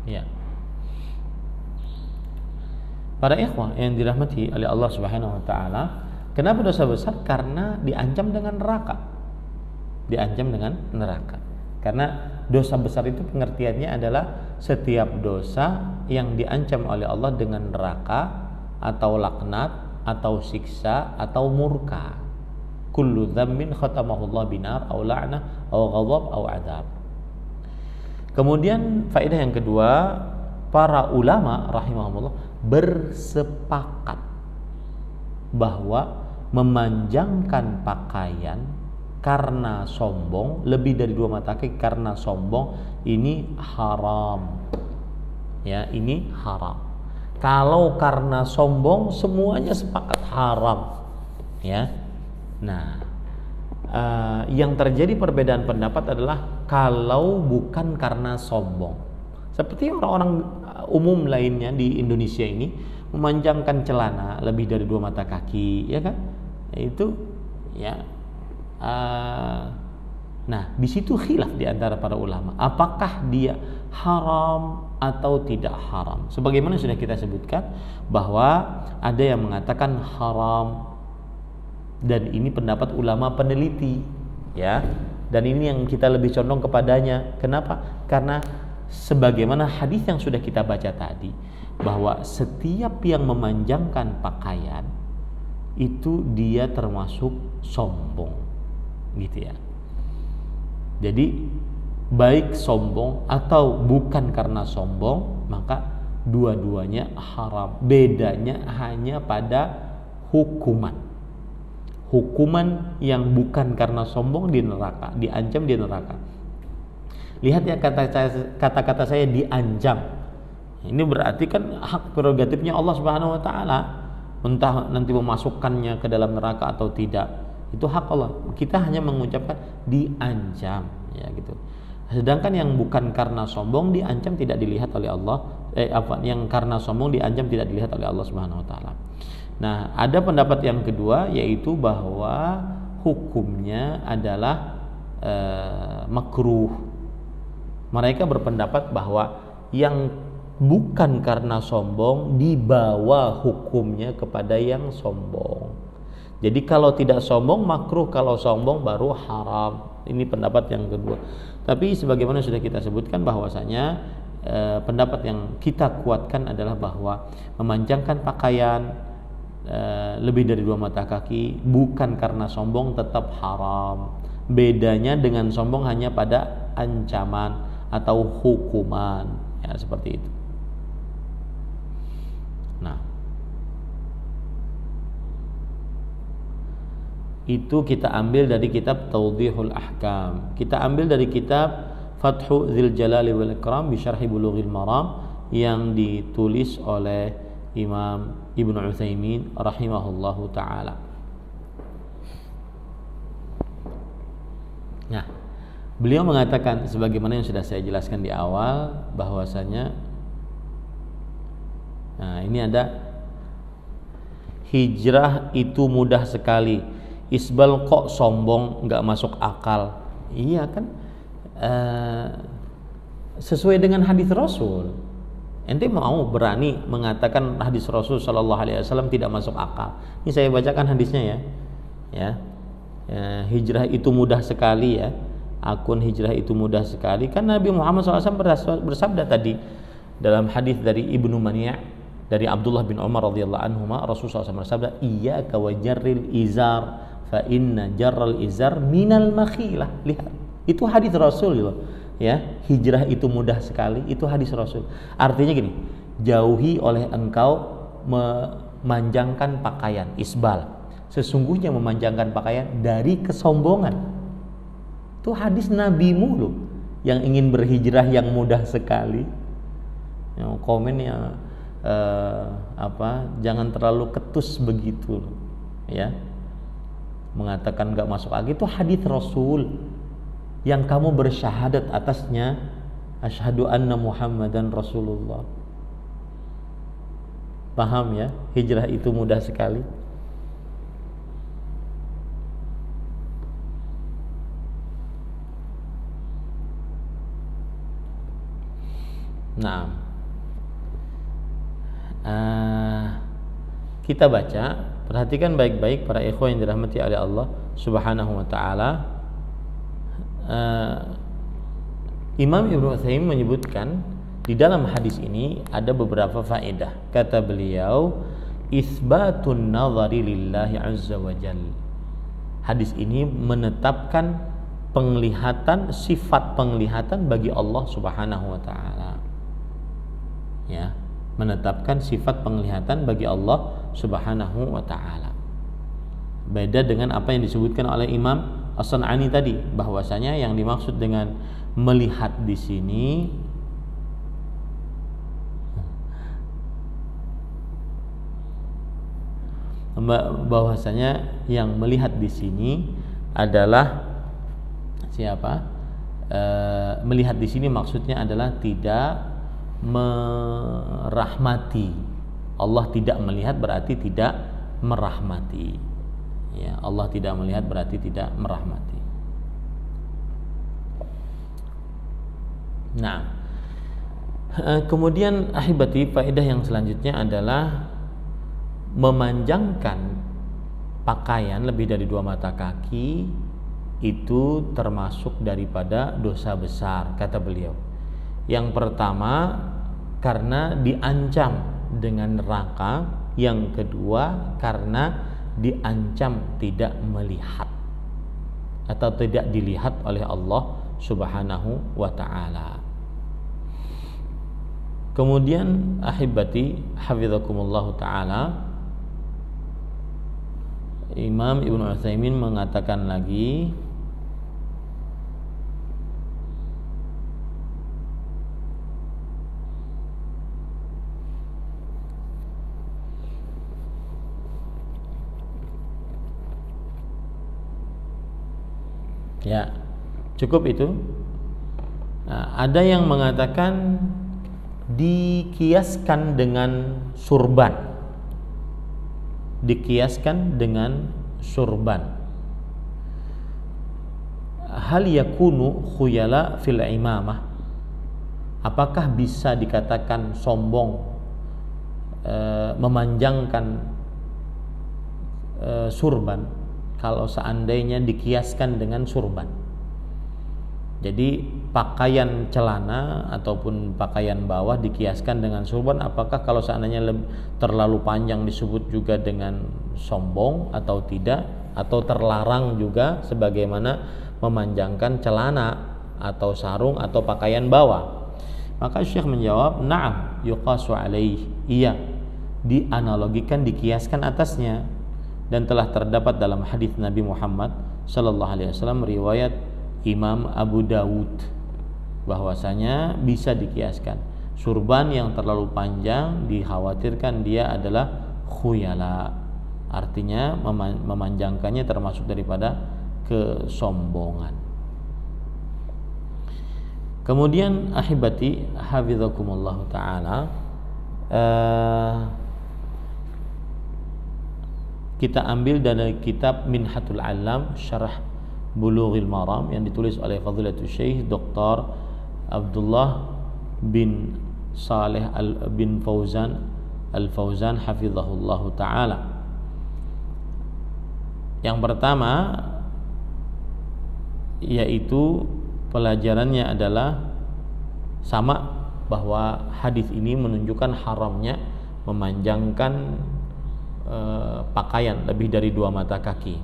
Ya. Para ikhwah yang dirahmati oleh Allah Subhanahu wa taala, kenapa dosa besar? Karena diancam dengan neraka. Diancam dengan neraka. Karena dosa besar itu pengertiannya adalah setiap dosa yang diancam oleh Allah dengan neraka atau laknat atau siksa atau murka. Kullu dzammin khatamahullah binar aw la'nah aw ghadab aw adzab. Kemudian faedah yang kedua, para ulama rahimahumullah bersepakat bahwa memanjangkan pakaian karena sombong lebih dari 2 mata kaki karena sombong ini haram. Ya, ini haram. Kalau karena sombong semuanya sepakat haram. Ya. Nah, yang terjadi perbedaan pendapat adalah kalau bukan karena sombong. Seperti orang-orang umum lainnya di Indonesia ini memanjangkan celana lebih dari 2 mata kaki, ya kan? Itu ya. Nah, di situ khilaf di antara para ulama, apakah dia haram atau tidak haram. Sebagaimana sudah kita sebutkan bahwa ada yang mengatakan haram, dan ini pendapat ulama peneliti, ya. Dan ini yang kita lebih condong kepadanya. Kenapa? Karena sebagaimana hadis yang sudah kita baca tadi, bahwa setiap yang memanjangkan pakaian itu dia termasuk sombong, gitu ya. Jadi baik sombong atau bukan karena sombong, maka dua-duanya haram. Bedanya hanya pada hukuman. Hukuman yang bukan karena sombong di neraka, diancam di neraka. Lihat ya kata-kata saya diancam. Ini berarti kan hak prerogatifnya Allah Subhanahu wa taala, entah nanti memasukkannya ke dalam neraka atau tidak. Itu hak Allah. Kita hanya mengucapkan diancam, ya gitu. Sedangkan yang bukan karena sombong diancam tidak dilihat oleh Allah, yang karena sombong diancam tidak dilihat oleh Allah Subhanahu wa taala. Nah, ada pendapat yang kedua, yaitu bahwa hukumnya adalah makruh. Mereka berpendapat bahwa yang bukan karena sombong dibawa hukumnya kepada yang sombong. Jadi kalau tidak sombong makruh, kalau sombong baru haram. Ini pendapat yang kedua. Tapi sebagaimana sudah kita sebutkan bahwasanya pendapat yang kita kuatkan adalah bahwa memanjangkan pakaian lebih dari 2 mata kaki bukan karena sombong tetap haram. Bedanya dengan sombong hanya pada ancaman atau hukuman, ya seperti itu. Nah, itu kita ambil dari kitab Tawdihul Ahkam. Kita ambil dari kitab Fathu Dzil Jalali wal Ikram bi Syarhi Bulughil Maram yang ditulis oleh Imam Ibnu Utsaimin rahimahullahu taala. Nah, beliau mengatakan sebagaimana yang sudah saya jelaskan di awal bahwasanya ini ada hijrah itu mudah sekali. Isbal kok sombong, nggak masuk akal. Iya kan, sesuai dengan hadis Rasul. Ente mau berani mengatakan hadis Rasul Shallallahu Alaihi Wasallam tidak masuk akal? Ini saya bacakan hadisnya ya. Hijrah itu mudah sekali ya. Akun hijrah itu mudah sekali. Kan Nabi Muhammad SAW bersabda tadi dalam hadis dari Ibnu Mani' dari Abdullah bin Umar radhiyallahu anhuma, Rasulullah SAW bersabda, iyyaka wa jarril izar fa inna jarral izar minal makhilah. Lihat, itu hadis Rasul loh. Ya, hijrah itu mudah sekali, itu hadis Rasul. Artinya gini, jauhi oleh engkau memanjangkan pakaian, isbal. Sesungguhnya memanjangkan pakaian dari kesombongan. Itu hadis nabimu loh, yang ingin berhijrah yang mudah sekali. Yang komen ya jangan terlalu ketus begitu loh, ya. Mengatakan enggak masuk akal, itu hadis Rasul yang kamu bersyahadat atasnya, asyhadu anna Muhammadan Rasulullah. Paham ya? Hijrah itu mudah sekali. Nah, kita baca, perhatikan baik-baik para ikhwan yang dirahmati oleh Allah Subhanahu wa taala. Imam Ibnu Utsaimin menyebutkan di dalam hadis ini ada beberapa faedah. Kata beliau, isbatun nazari lillahi azza wa jalla. Hadis ini menetapkan penglihatan, sifat penglihatan bagi Allah Subhanahu wa taala. Ya, menetapkan sifat penglihatan bagi Allah Subhanahu wa taala. Beda dengan apa yang disebutkan oleh Imam As-San'ani tadi, bahwasanya yang dimaksud dengan melihat di sini bahwasanya yang melihat di sini adalah siapa? Melihat di sini maksudnya adalah tidak merahmati. Allah tidak melihat berarti tidak merahmati. Ya, Allah tidak melihat berarti tidak merahmati. Nah, kemudian ahibati, faedah yang selanjutnya adalah memanjangkan pakaian lebih dari 2 mata kaki itu termasuk daripada dosa besar, kata beliau. Yang pertama karena diancam dengan neraka, yang kedua karena diancam tidak melihat atau tidak dilihat oleh Allah Subhanahu wa ta'ala. Kemudian ahibati hafizakumullah ta'ala, Imam Ibnu Utsaimin mengatakan lagi, ya, cukup itu. Nah, ada yang mengatakan dikiaskan dengan surban. Dikiaskan dengan surban. Hal yakunu khuyala fil imamah. Apakah bisa dikatakan sombong, memanjangkan surban kalau seandainya dikiaskan dengan surban? Jadi pakaian celana ataupun pakaian bawah dikiaskan dengan surban, apakah kalau seandainya terlalu panjang disebut juga dengan sombong atau tidak, atau terlarang juga sebagaimana memanjangkan celana atau sarung atau pakaian bawah? Maka Syekh menjawab, na'am yuqasu alaih, iya, dianalogikan, dikiaskan atasnya. Dan telah terdapat dalam hadis Nabi Muhammad sallallahu alaihi wasallam riwayat Imam Abu Dawud bahwasanya bisa dikiaskan. Surban yang terlalu panjang dikhawatirkan dia adalah khuyala, artinya memanjangkannya termasuk daripada kesombongan. Kemudian ahibati hafizakumullah ta'ala, kita ambil dari kitab Minhatul Alam Syarah Bulughil Maram yang ditulis oleh Fadilatul Syekh Dr. Abdullah bin Saleh bin Fauzan Al-Fauzan hafizahullah ta'ala. Yang pertama yaitu pelajarannya adalah sama, bahwa hadis ini menunjukkan haramnya memanjangkan pakaian lebih dari 2 mata kaki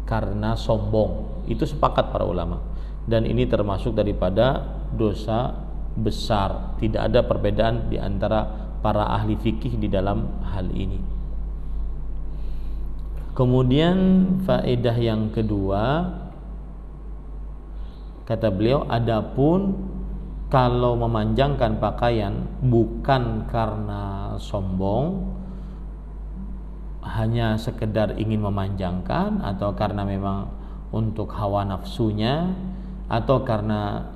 karena sombong. Itu sepakat para ulama, dan ini termasuk daripada dosa besar. Tidak ada perbedaan di antara para ahli fikih di dalam hal ini. Kemudian faedah yang kedua, kata beliau, adapun kalau memanjangkan pakaian bukan karena sombong, hanya sekedar ingin memanjangkan, atau karena memang untuk hawa nafsunya, atau karena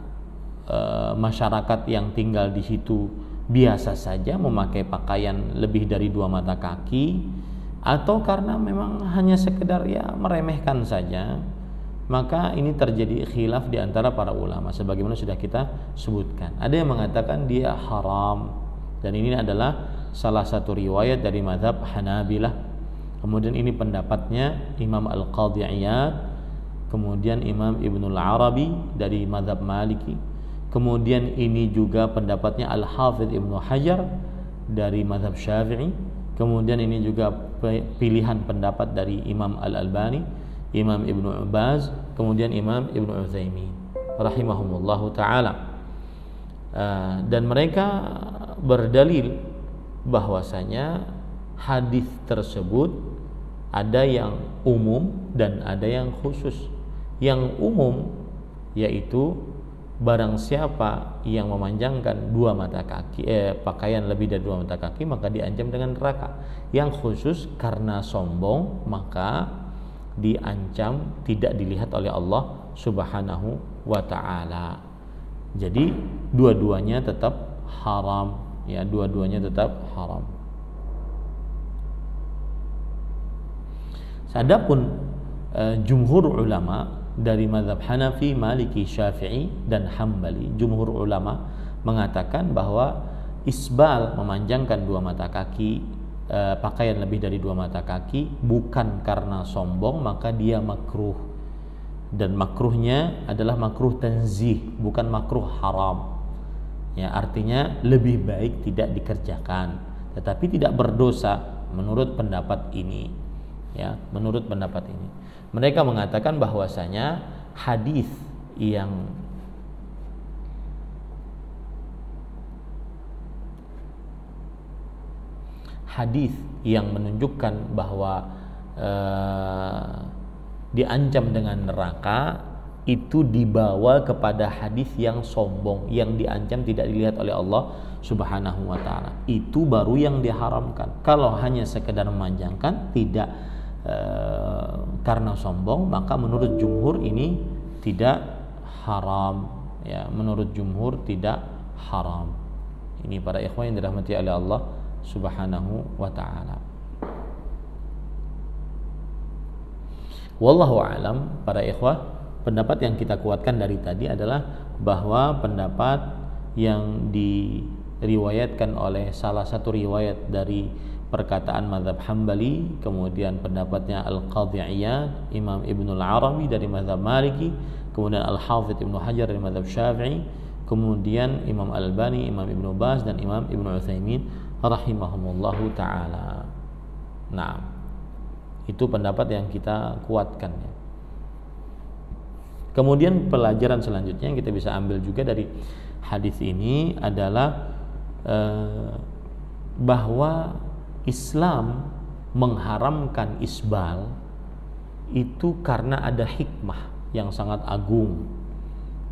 masyarakat yang tinggal di situ biasa saja memakai pakaian lebih dari 2 mata kaki, atau karena memang hanya sekedar ya meremehkan saja, maka ini terjadi khilaf di antara para ulama sebagaimana sudah kita sebutkan. Ada yang mengatakan dia haram, dan ini adalah salah satu riwayat dari mazhab Hanabilah. Kemudian ini pendapatnya Imam Al-Qadhi Iyad, kemudian Imam Ibnul Arabi dari mazhab Maliki, kemudian ini juga pendapatnya Al-Hafidh Ibnu Hajar dari mazhab Syafi'i, kemudian ini juga pilihan pendapat dari Imam Al-Albani, Imam Ibnu Baz, kemudian Imam Ibnu Utsaimin rahimahumullahu ta'ala. Dan mereka berdalil bahwasanya hadis tersebut ada yang umum dan ada yang khusus. Yang umum yaitu barang siapa yang memanjangkan 2 mata kaki, pakaian lebih dari 2 mata kaki, maka diancam dengan neraka. Yang khusus karena sombong, maka diancam tidak dilihat oleh Allah Subhanahu wa ta'ala. Jadi dua-duanya tetap haram, ya, dua-duanya tetap haram. Adapun jumhur ulama dari mazhab Hanafi, Maliki, Syafi'i dan Hambali, jumhur ulama mengatakan bahwa isbal, memanjangkan 2 mata kaki, pakaian lebih dari 2 mata kaki, bukan karena sombong, maka dia makruh. Dan makruhnya adalah makruh tanzih, bukan makruh haram. Ya, artinya lebih baik tidak dikerjakan, tetapi tidak berdosa menurut pendapat ini. Ya, menurut pendapat ini, mereka mengatakan bahwasanya hadis yang hadis yang menunjukkan bahwa diancam dengan neraka itu dibawa kepada hadis yang sombong, yang diancam tidak dilihat oleh Allah Subhanahu wa taala. Itu baru yang diharamkan. Kalau hanya sekedar memanjangkan, tidak karena sombong, maka menurut jumhur ini tidak haram, ya, menurut jumhur tidak haram. Ini para ikhwan yang dirahmati oleh Allah Subhanahu wa ta'ala. Wallahu a'lam, para ikhwah, pendapat yang kita kuatkan dari tadi adalah bahwa pendapat yang diriwayatkan oleh salah satu riwayat dari perkataan mazhab Hambali, kemudian pendapatnya Al-Qadhi Iyad, Imam Ibnul Arabi dari mazhab Maliki, kemudian Al-Hafidh Ibnu Hajar dari mazhab Syafi'i, kemudian Imam Al-Albani, Imam Ibnu Baz, dan Imam Ibnu Utsaimin rahimahumullahu ta'ala. Nah, itu pendapat yang kita kuatkan, ya. Kemudian pelajaran selanjutnya yang kita bisa ambil juga dari hadis ini adalah bahwa Islam mengharamkan isbal itu karena ada hikmah yang sangat agung.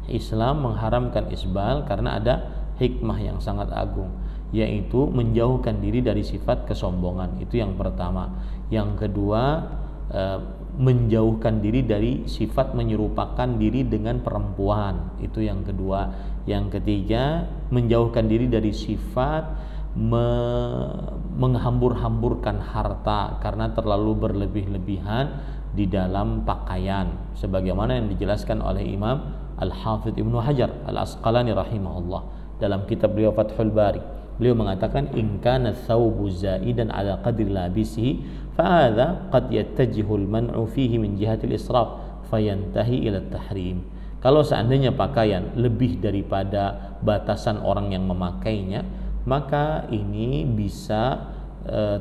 Islam mengharamkan isbal karena ada hikmah yang sangat agung, yaitu menjauhkan diri dari sifat kesombongan. Itu yang pertama. Yang kedua, menjauhkan diri dari sifat menyerupakan diri dengan perempuan. Itu yang kedua. Yang ketiga, menjauhkan diri dari sifat menghambur-hamburkan harta karena terlalu berlebih-lebihan di dalam pakaian, sebagaimana yang dijelaskan oleh Imam Al-Hafidh Ibnu Hajar Al-Asqalani rahimahullah dalam kitab beliau Fathul Bari. Beliau mengatakan, in kana thawbu zaidan ala qadri labisihi fa hadha qad yattajihu al-man'u fihi min jihati al-israf fayantahi ila at-tahrim. Kalau seandainya pakaian lebih daripada batasan orang yang memakainya, maka ini bisa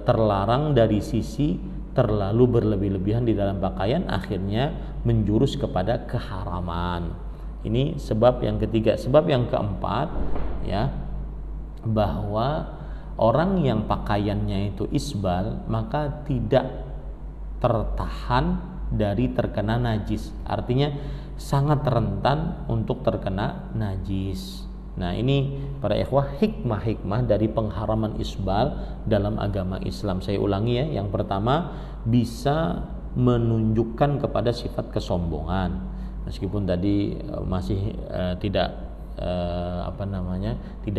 terlarang dari sisi terlalu berlebih-lebihan di dalam pakaian, akhirnya menjurus kepada keharaman. Ini sebab yang ketiga. Sebab yang keempat, ya, bahwa orang yang pakaiannya itu isbal maka tidak tertahan dari terkena najis, artinya sangat rentan untuk terkena najis. Nah, ini para ikhwah hikmah-hikmah dari pengharaman isbal dalam agama Islam. Saya ulangi, ya. Yang pertama, bisa menunjukkan kepada sifat kesombongan. Meskipun tadi masih tidak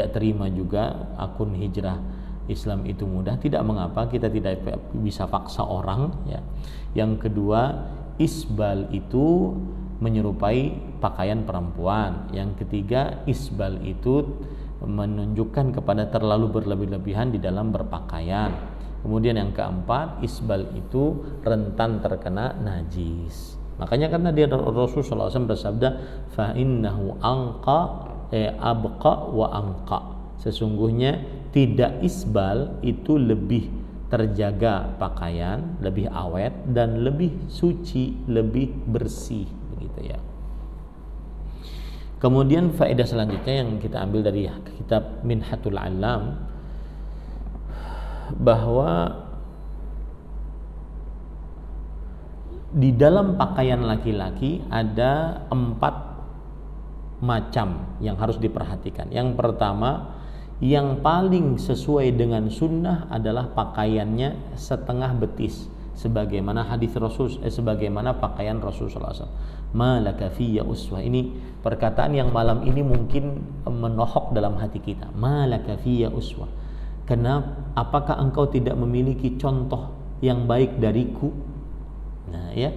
terima juga akun hijrah Islam itu mudah, tidak mengapa, kita tidak bisa paksa orang, ya. Yang kedua, isbal itu menyerupai pakaian perempuan. Yang ketiga, isbal itu menunjukkan kepada terlalu berlebih-lebihan di dalam berpakaian. Kemudian yang keempat, isbal itu rentan terkena najis. Makanya karena dia Rasulullah SAW bersabda, fa innahu abqa wa anqa. Sesungguhnya tidak isbal itu lebih terjaga pakaian, lebih awet dan lebih suci, lebih bersih, begitu, ya. Kemudian faedah selanjutnya yang kita ambil dari kitab Minhatul Alam, bahwa di dalam pakaian laki-laki ada 4 macam yang harus diperhatikan. Yang pertama, yang paling sesuai dengan sunnah adalah pakaiannya setengah betis, sebagaimana hadis Rasul, sebagaimana pakaian Rasulullah SAW. Malaka fiyya uswah. Ini perkataan yang malam ini mungkin menohok dalam hati kita. Malaka fiyya uswah. Kenapa? Apakah engkau tidak memiliki contoh yang baik dariku? Nah, ya,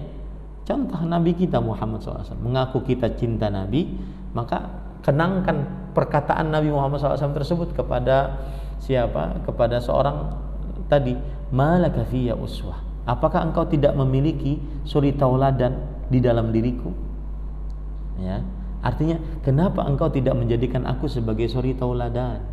contoh Nabi kita Muhammad SAW. Mengaku kita cinta Nabi, maka kenangkan perkataan Nabi Muhammad SAW tersebut kepada siapa? Kepada seorang tadi, malaka fiyya uswah. Apakah engkau tidak memiliki suri tauladan di dalam diriku? Ya, artinya kenapa engkau tidak menjadikan aku sebagai suri tauladan?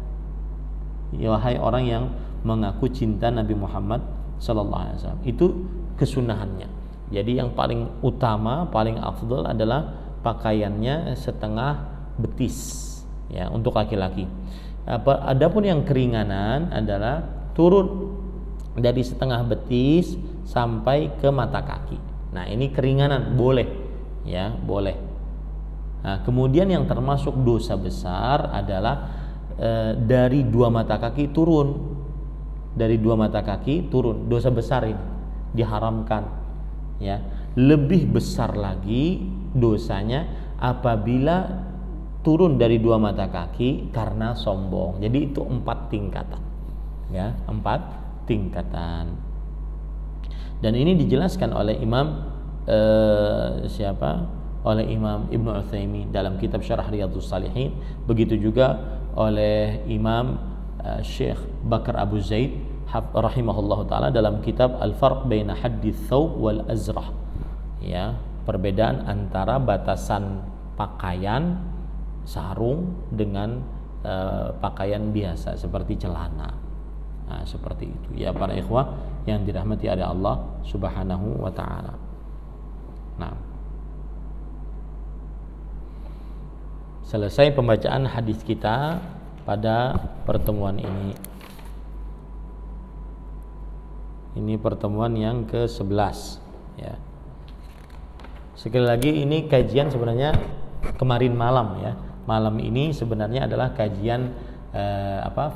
Ya, wahai orang yang mengaku cinta Nabi Muhammad SAW. Itu kesunahannya. Jadi yang paling utama, paling afdal adalah pakaiannya setengah betis ya untuk laki-laki. Adapun yang keringanan adalah turun dari setengah betis sampai ke mata kaki. Nah, ini keringanan boleh ya, boleh. Nah, kemudian yang termasuk dosa besar adalah dari 2 mata kaki turun. Dari 2 mata kaki turun, dosa besar ini diharamkan ya. Lebih besar lagi dosanya apabila turun dari 2 mata kaki karena sombong. Jadi itu 4 tingkatan ya, 4 tingkatan. Dan ini dijelaskan oleh Imam oleh Imam Ibnu Utsaimin dalam kitab Syarah Riyadhus Shalihin, begitu juga oleh Imam Syekh Bakar Abu Zaid rahimahullahu taala dalam kitab Al-Farq baina Haddits Thawb wal Azrah. Ya, perbedaan antara batasan pakaian sarung dengan pakaian biasa seperti celana. Nah, seperti itu ya para ikhwah yang dirahmati oleh Allah Subhanahu wa taala. Nah, selesai pembacaan hadis kita pada pertemuan ini. Ini pertemuan yang ke-11 ya. Sekali lagi ini kajian sebenarnya kemarin malam ya. Malam ini sebenarnya adalah kajian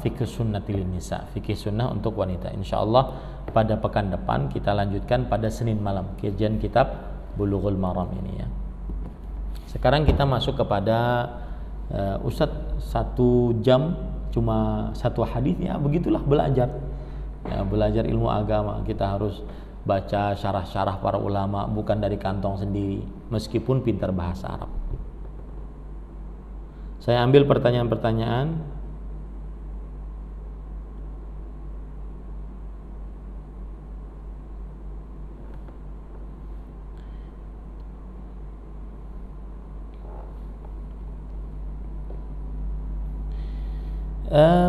fikih sunnatil nisa, fikih sunnah untuk wanita. Insyaallah pada pekan depan kita lanjutkan pada Senin malam kajian kitab Bulughul Maram ini ya. Sekarang kita masuk kepada Ustadz 1 jam cuma 1 hadis ya, begitulah belajar. Ya, belajar ilmu agama kita harus baca syarah-syarah para ulama, bukan dari kantong sendiri, meskipun pintar bahasa Arab. Saya ambil pertanyaan-pertanyaan.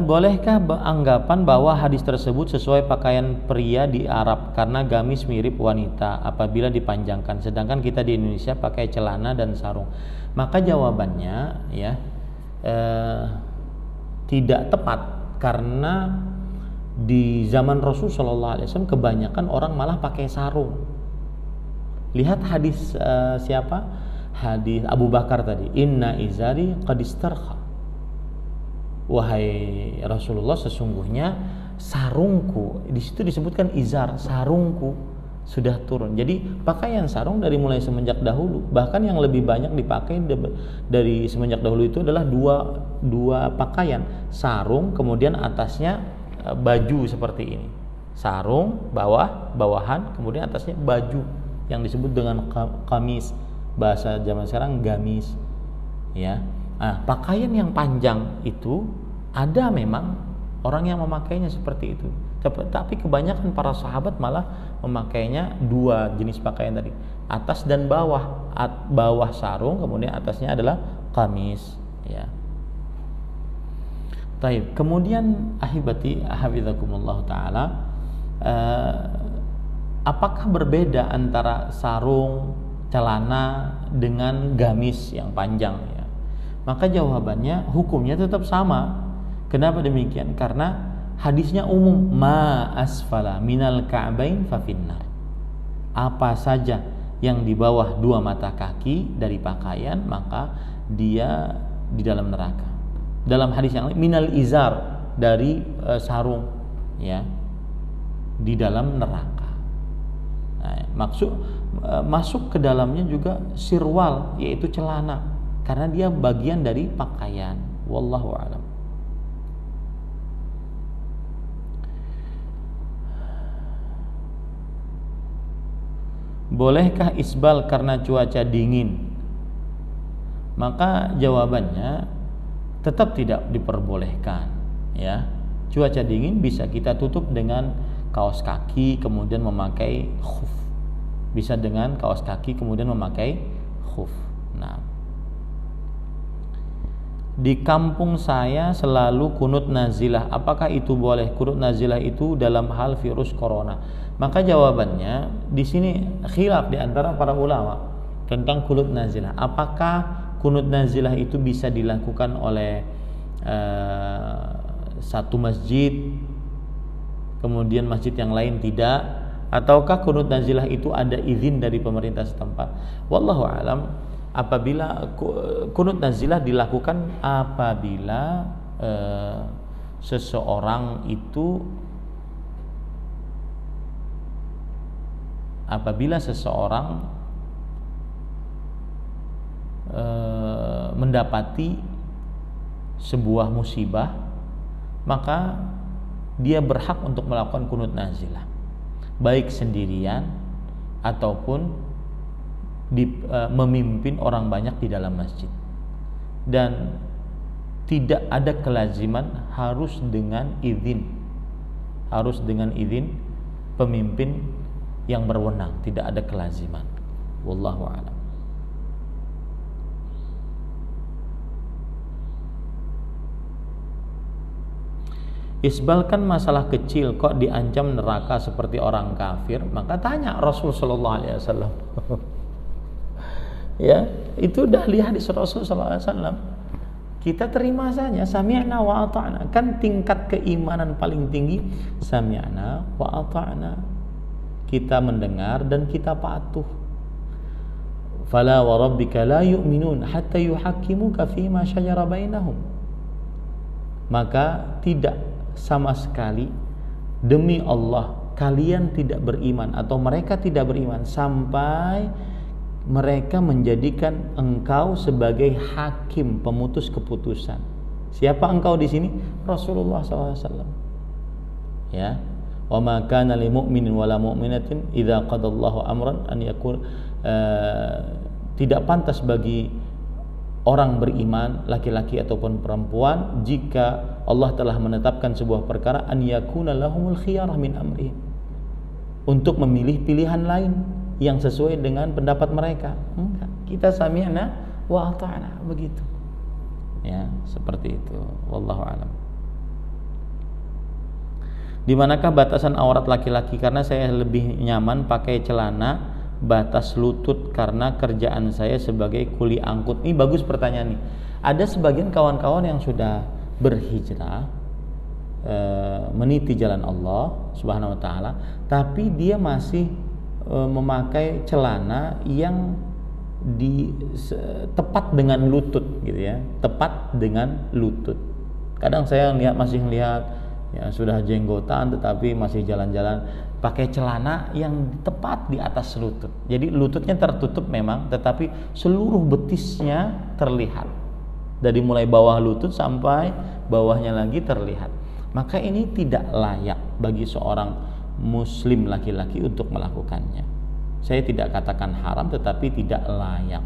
Bolehkah anggapan bahwa hadis tersebut sesuai pakaian pria di Arab karena gamis mirip wanita apabila dipanjangkan, sedangkan kita di Indonesia pakai celana dan sarung? Maka jawabannya ya tidak tepat, karena di zaman Rasul Shallallahu Alaihi Wasallam kebanyakan orang malah pakai sarung. Lihat hadis siapa? Hadis Abu Bakar tadi, inna izari qad istarkha. Wahai Rasulullah, sesungguhnya sarungku, di situ disebutkan izar, sarungku sudah turun. Jadi pakaian sarung dari mulai semenjak dahulu, bahkan yang lebih banyak dipakai dari semenjak dahulu itu adalah dua pakaian, sarung kemudian atasnya baju seperti ini. Sarung bawahan, kemudian atasnya baju yang disebut dengan kamis, bahasa zaman sekarang gamis ya. Nah, pakaian yang panjang itu ada memang orang yang memakainya seperti itu. Tapi kebanyakan para sahabat malah memakainya 2 jenis pakaian tadi, atas dan bawah. Bawah sarung, kemudian atasnya adalah kamis ya. Taib. Kemudian ahibati hafizakumullah taala, apakah berbeda antara sarung, celana dengan gamis yang panjang ya? Maka jawabannya hukumnya tetap sama. Kenapa demikian? Karena hadisnya umum, ma asfala minal ka'bain fa finnar. Apa saja yang di bawah 2 mata kaki dari pakaian maka dia di dalam neraka. Dalam hadis yang lain, minal izar, dari sarung ya, di dalam neraka. Nah, masuk ke dalamnya juga sirwal, yaitu celana, karena dia bagian dari pakaian. Wallahu a'lam. Bolehkah isbal karena cuaca dingin? Maka jawabannya tetap tidak diperbolehkan ya. Cuaca dingin bisa kita tutup dengan kaos kaki kemudian memakai khuf. Bisa dengan kaos kaki kemudian memakai khuf. Nah, di kampung saya selalu kunut nazilah. Apakah itu boleh? Kunut nazilah itu dalam hal virus corona. Maka jawabannya di sini khilaf di antara para ulama. tentang kunut nazilah. Apakah kunut nazilah itu bisa dilakukan oleh satu masjid, kemudian masjid yang lain tidak, ataukah kunut nazilah itu ada izin dari pemerintah setempat? Wallahu alam. Apabila kunut nazilah dilakukan apabila seseorang itu mendapati sebuah musibah, maka dia berhak untuk melakukan kunut nazilah, baik sendirian ataupun memimpin orang banyak di dalam masjid. Dan tidak ada kelaziman harus dengan izin pemimpin yang berwenang, tidak ada kelaziman. Wallahu a'lam. Isbalkan masalah kecil kok diancam neraka seperti orang kafir, maka tanya Rasul sallallahu alaihi wasallam. Ya, itu udah lihat di Rasul sallallahu alaihi wasallam. Kita terima saja, sami'na wa ata'na. Kan tingkat keimanan paling tinggi sami'na wa ata'na. Kita mendengar dan kita patuh. Fala wa rabbika la yu'minun hatta yuhakkimuka fima syajara bainahum. Maka tidak sama sekali, demi Allah, kalian tidak beriman atau mereka tidak beriman sampai mereka menjadikan engkau sebagai hakim, pemutus keputusan. Siapa engkau di sini? Rasulullah SAW. Ya, wa ma kana lil mu'minin wala mu'minatin idza qadallahu amran an yakun, tidak pantas bagi orang beriman, laki-laki ataupun perempuan, jika Allah telah menetapkan sebuah perkara, an yakuna lahumul khiyarah min amrihim, untuk memilih pilihan lain yang sesuai dengan pendapat mereka. Enggak, kita sami'na wa ata'na, begitu. Ya, seperti itu. Wallahu a'lam. Di manakah batasan aurat laki-laki? Karena saya lebih nyaman pakai celana batas lutut karena kerjaan saya sebagai kuli angkut. Ini bagus pertanyaan nih. Ada sebagian kawan-kawan yang sudah berhijrah, meniti jalan Allah Subhanahu wa taala, tapi dia masih memakai celana yang tepat dengan lutut gitu ya, tepat dengan lutut. Kadang saya masih lihat ya sudah jenggotan tetapi masih jalan-jalan pakai celana yang tepat di atas lutut. Jadi lututnya tertutup memang, tetapi seluruh betisnya terlihat. Dari mulai bawah lutut sampai bawahnya lagi terlihat. Maka ini tidak layak bagi seorang muslim laki-laki untuk melakukannya. Saya tidak katakan haram, tetapi tidak layak.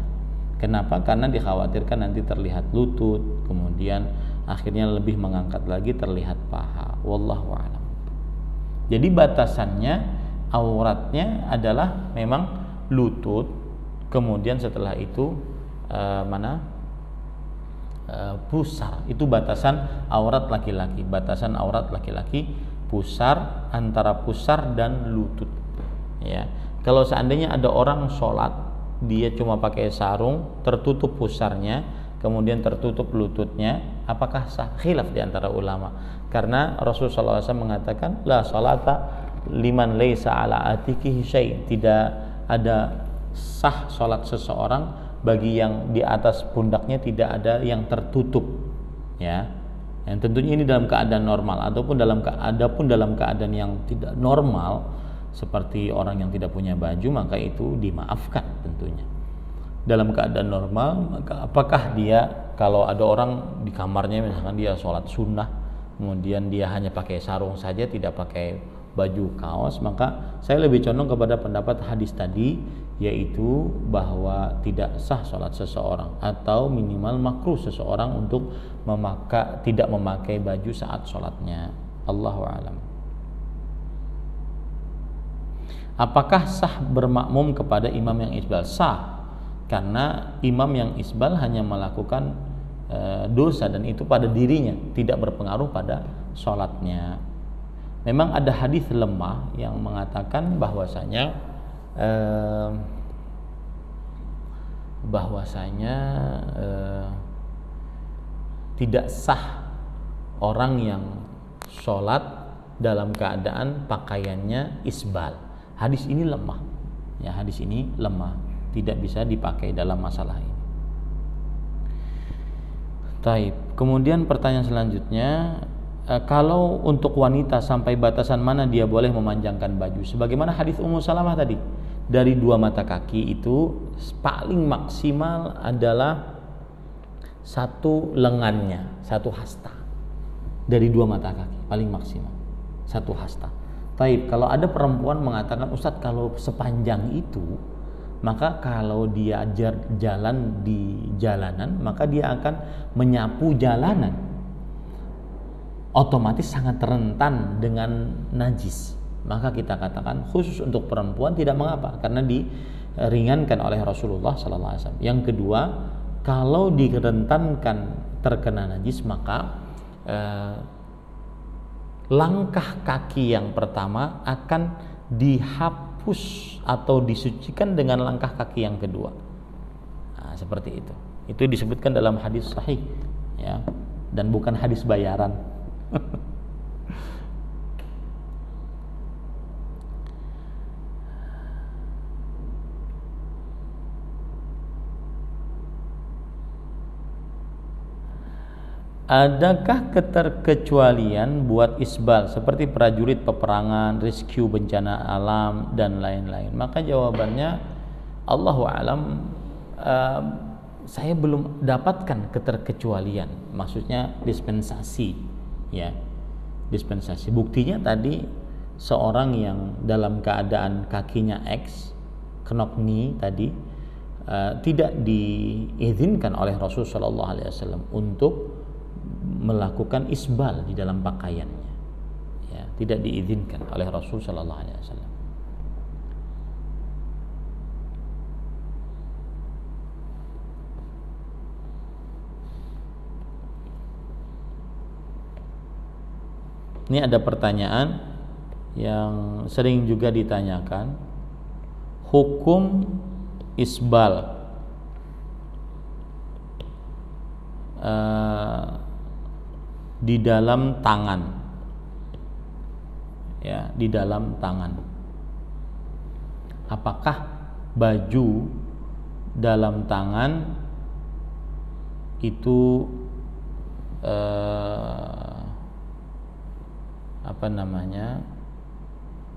Kenapa? Karena dikhawatirkan nanti terlihat lutut, kemudian akhirnya lebih mengangkat lagi terlihat paha. Wallahu a'lam. Jadi batasannya, auratnya adalah memang lutut, kemudian setelah itu pusar. Itu batasan aurat laki-laki. Batasan aurat laki-laki pusar, antara pusar dan lutut. Ya, kalau seandainya ada orang sholat, dia cuma pakai sarung, tertutup pusarnya, kemudian tertutup lututnya, apakah sah? Khilaf di antara ulama. Karena Rasulullah SAW mengatakan, la sholata liman laysa ala atikihi syai'. Tidak ada sah sholat seseorang bagi yang di atas pundaknya tidak ada yang tertutup. Ya, yang tentunya ini dalam keadaan normal, ataupun dalam keadaan yang tidak normal seperti orang yang tidak punya baju, maka itu dimaafkan tentunya. Dalam keadaan normal, maka apakah dia, kalau ada orang di kamarnya misalkan dia sholat sunnah, kemudian dia hanya pakai sarung saja, tidak pakai baju kaos, maka saya lebih condong kepada pendapat hadis tadi, yaitu bahwa tidak sah sholat seseorang, atau minimal makruh seseorang untuk tidak memakai baju saat sholatnya. Allahu a'lam. Apakah sah bermakmum kepada imam yang isbal? Sah, karena imam yang isbal hanya melakukan dosa, dan itu pada dirinya, tidak berpengaruh pada sholatnya. Memang ada hadis lemah yang mengatakan bahwasanya bahwasanya tidak sah orang yang sholat dalam keadaan pakaiannya isbal. Hadis ini lemah. Ya, hadis ini lemah, tidak bisa dipakai dalam masalah ini. Taib. Kemudian pertanyaan selanjutnya, kalau untuk wanita sampai batasan mana dia boleh memanjangkan baju? Sebagaimana hadis Ummu Salamah tadi, dari 2 mata kaki itu paling maksimal adalah 1 lengannya, 1 hasta. Dari 2 mata kaki paling maksimal 1 hasta. Taib. Kalau ada perempuan mengatakan, Ustadz kalau sepanjang itu, maka kalau dia jalan di jalanan, maka dia akan menyapu jalanan, otomatis sangat rentan dengan najis. Maka kita katakan khusus untuk perempuan tidak mengapa, karena diringankan oleh Rasulullah SAW. Yang kedua, kalau direntankan terkena najis, maka langkah kaki yang pertama akan dihapus atau disucikan dengan langkah kaki yang kedua. Nah, seperti itu. Itu disebutkan dalam hadis sahih, ya, dan bukan hadis bayaran. Adakah keterkecualian buat isbal seperti prajurit peperangan, rescue bencana alam dan lain-lain? Maka jawabannya, Allahu a'lam, saya belum dapatkan keterkecualian, maksudnya dispensasi, ya, dispensasi. Buktinya tadi seorang yang dalam keadaan kakinya X, knock knee tadi, tidak diizinkan oleh Rasulullah SAW untuk melakukan isbal di dalam pakaiannya, ya, tidak diizinkan oleh Rasul Sallallahu Alaihi Wasallam. Ini ada pertanyaan yang sering juga ditanyakan, hukum isbal di dalam tangan, ya, di dalam tangan. Apakah baju dalam tangan itu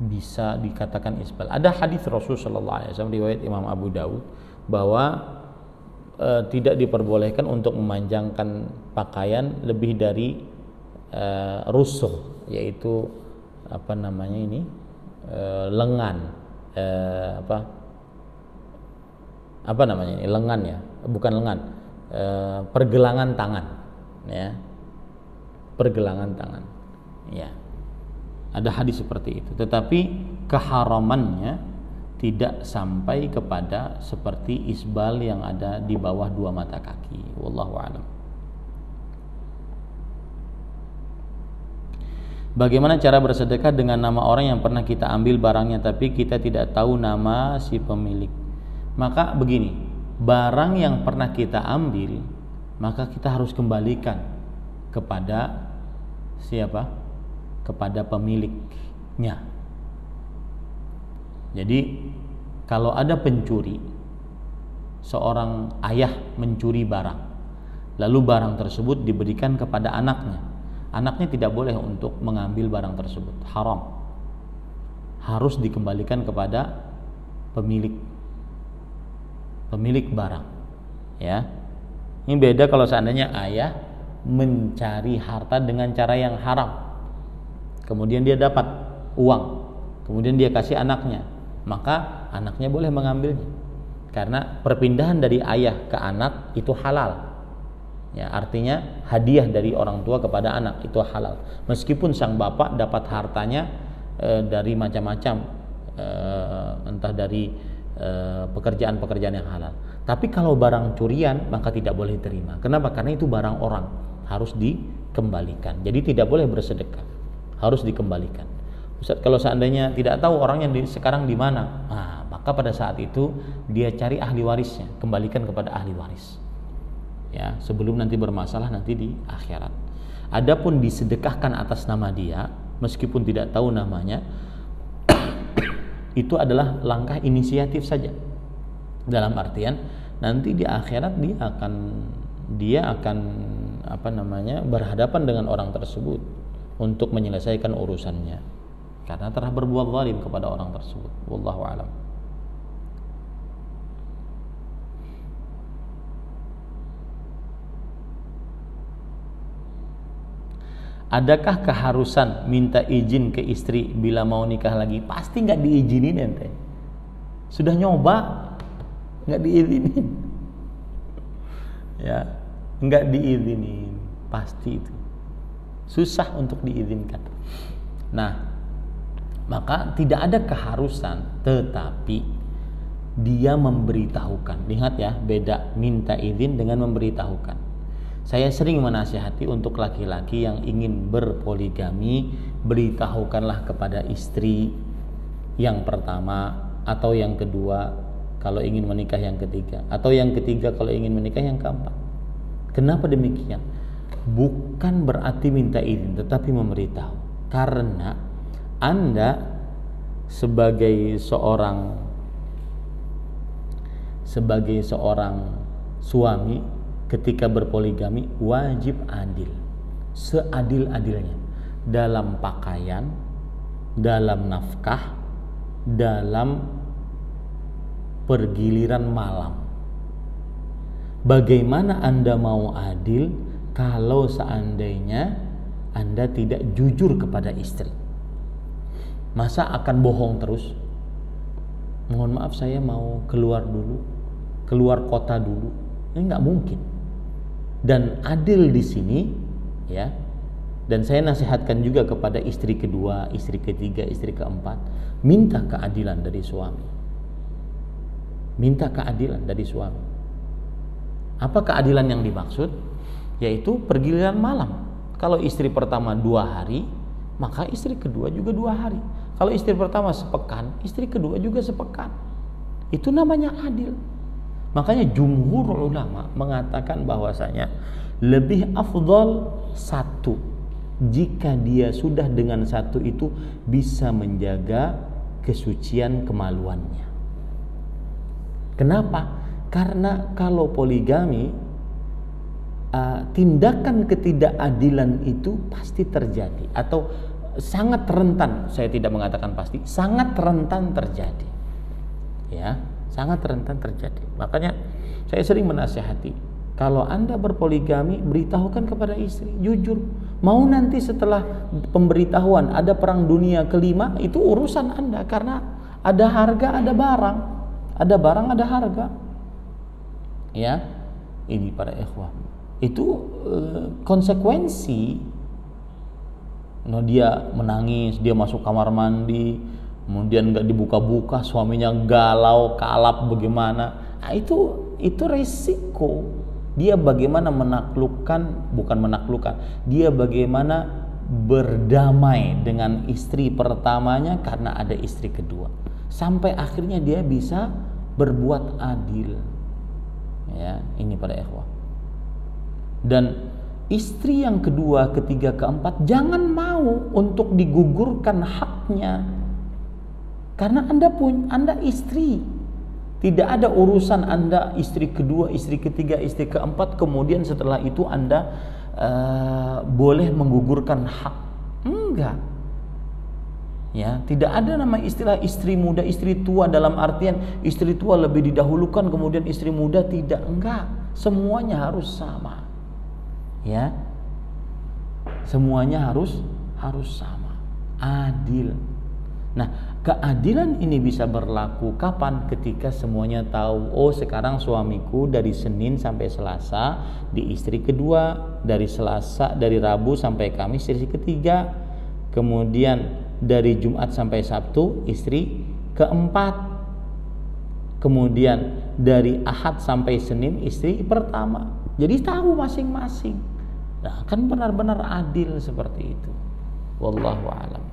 bisa dikatakan isbal? Ada hadis Rasul sallallahu alaihi wasallam riwayat Imam Abu Daud bahwa tidak diperbolehkan untuk memanjangkan pakaian lebih dari rusuh, yaitu lengan, lengan, ya, bukan lengan, pergelangan tangan, ya, pergelangan tangan, ya, ada hadis seperti itu. Tetapi keharamannya tidak sampai kepada seperti isbal yang ada di bawah 2 mata kaki. Wallahu a'lam. Bagaimana cara bersedekah dengan nama orang yang pernah kita ambil barangnya tapi kita tidak tahu nama si pemilik? Maka begini, barang yang pernah kita ambil maka kita harus kembalikan kepada siapa? Kepada pemiliknya. Jadi kalau ada pencuri, seorang ayah mencuri barang, lalu barang tersebut diberikan kepada anaknya, anaknya tidak boleh untuk mengambil barang tersebut, haram, harus dikembalikan kepada pemilik barang, ya. Ini beda kalau seandainya ayah mencari harta dengan cara yang haram, kemudian dia dapat uang, kemudian dia kasih anaknya, maka anaknya boleh mengambilnya, karena perpindahan dari ayah ke anak itu halal, ya, artinya hadiah dari orang tua kepada anak itu halal, meskipun sang bapak dapat hartanya dari macam-macam, entah dari pekerjaan-pekerjaan yang halal. Tapi kalau barang curian maka tidak boleh diterima. Kenapa? Karena itu barang orang, harus dikembalikan. Jadi tidak boleh bersedekah, harus dikembalikan. Ustaz, kalau seandainya tidak tahu orangnya sekarang di mana, maka pada saat itu dia cari ahli warisnya, kembalikan kepada ahli waris. Ya, sebelum nanti bermasalah nanti di akhirat. Adapun disedekahkan atas nama dia, meskipun tidak tahu namanya, itu adalah langkah inisiatif saja. Dalam artian nanti di akhirat dia akan berhadapan dengan orang tersebut untuk menyelesaikan urusannya karena telah berbuat zalim kepada orang tersebut. Wallahu a'lam. Adakah keharusan minta izin ke istri bila mau nikah lagi? Pasti nggak diizinin ente. Sudah nyoba nggak diizinin. Ya, nggak diizinin, pasti itu susah untuk diizinkan. Nah, maka tidak ada keharusan, tetapi dia memberitahukan. Lihat ya, beda minta izin dengan memberitahukan. Saya sering menasihati untuk laki-laki yang ingin berpoligami, beritahukanlah kepada istri yang pertama atau yang kedua kalau ingin menikah yang ketiga, atau yang ketiga kalau ingin menikah yang keempat. Kenapa demikian? Bukan berarti minta izin, tetapi memberitahu. Karena Anda sebagai seorang suami ketika berpoligami wajib adil, seadil-adilnya dalam pakaian, dalam nafkah, dalam pergiliran malam. Bagaimana Anda mau adil kalau seandainya Anda tidak jujur kepada istri? Masa akan bohong terus? Mohon maaf, saya mau keluar kota dulu. Ini nggak mungkin. Dan adil di sini, ya. Dan saya nasihatkan juga kepada istri kedua, istri ketiga, istri keempat, minta keadilan dari suami. Minta keadilan dari suami. Apa keadilan yang dimaksud? Yaitu pergiliran malam. Kalau istri pertama 2 hari, maka istri kedua juga 2 hari. Kalau istri pertama sepekan, istri kedua juga sepekan. Itu namanya adil. Makanya jumhur ulama mengatakan bahwasanya lebih afdal 1 jika dia sudah dengan 1 itu bisa menjaga kesucian kemaluannya. Kenapa? Karena kalau poligami, tindakan ketidakadilan itu pasti terjadi atau sangat rentan. Saya tidak mengatakan pasti, sangat rentan terjadi. Ya, sangat rentan terjadi. Makanya saya sering menasihati, kalau Anda berpoligami, beritahukan kepada istri, jujur. Mau nanti setelah pemberitahuan ada perang dunia kelima, itu urusan Anda, karena ada harga, ada barang. Ada barang, ada harga. Ya, ini para ikhwah. Itu konsekuensi. Nah, dia menangis, dia masuk kamar mandi, kemudian nggak dibuka-buka, suaminya galau, kalap bagaimana? Nah, itu resiko. Dia bagaimana dia bagaimana berdamai dengan istri pertamanya karena ada istri kedua, sampai akhirnya dia bisa berbuat adil. Ya, ini pada ikhwah. Dan istri yang kedua, ketiga, keempat jangan mau untuk digugurkan haknya. Karena Anda istri. Tidak ada urusan Anda istri kedua, istri ketiga, istri keempat, kemudian setelah itu Anda boleh menggugurkan hak. Enggak. Ya, tidak ada nama istilah istri muda, istri tua dalam artian istri tua lebih didahulukan kemudian istri muda tidak. Enggak. Semuanya harus sama. Ya. Semuanya harus sama. Adil. Nah, keadilan ini bisa berlaku kapan? Ketika semuanya tahu, oh sekarang suamiku dari Senin sampai Selasa di istri kedua, dari Rabu sampai Kamis istri ketiga, kemudian dari Jumat sampai Sabtu istri keempat, kemudian dari Ahad sampai Senin istri pertama. Jadi tahu masing-masing. Nah, kan benar-benar adil seperti itu. Wallahu a'lam.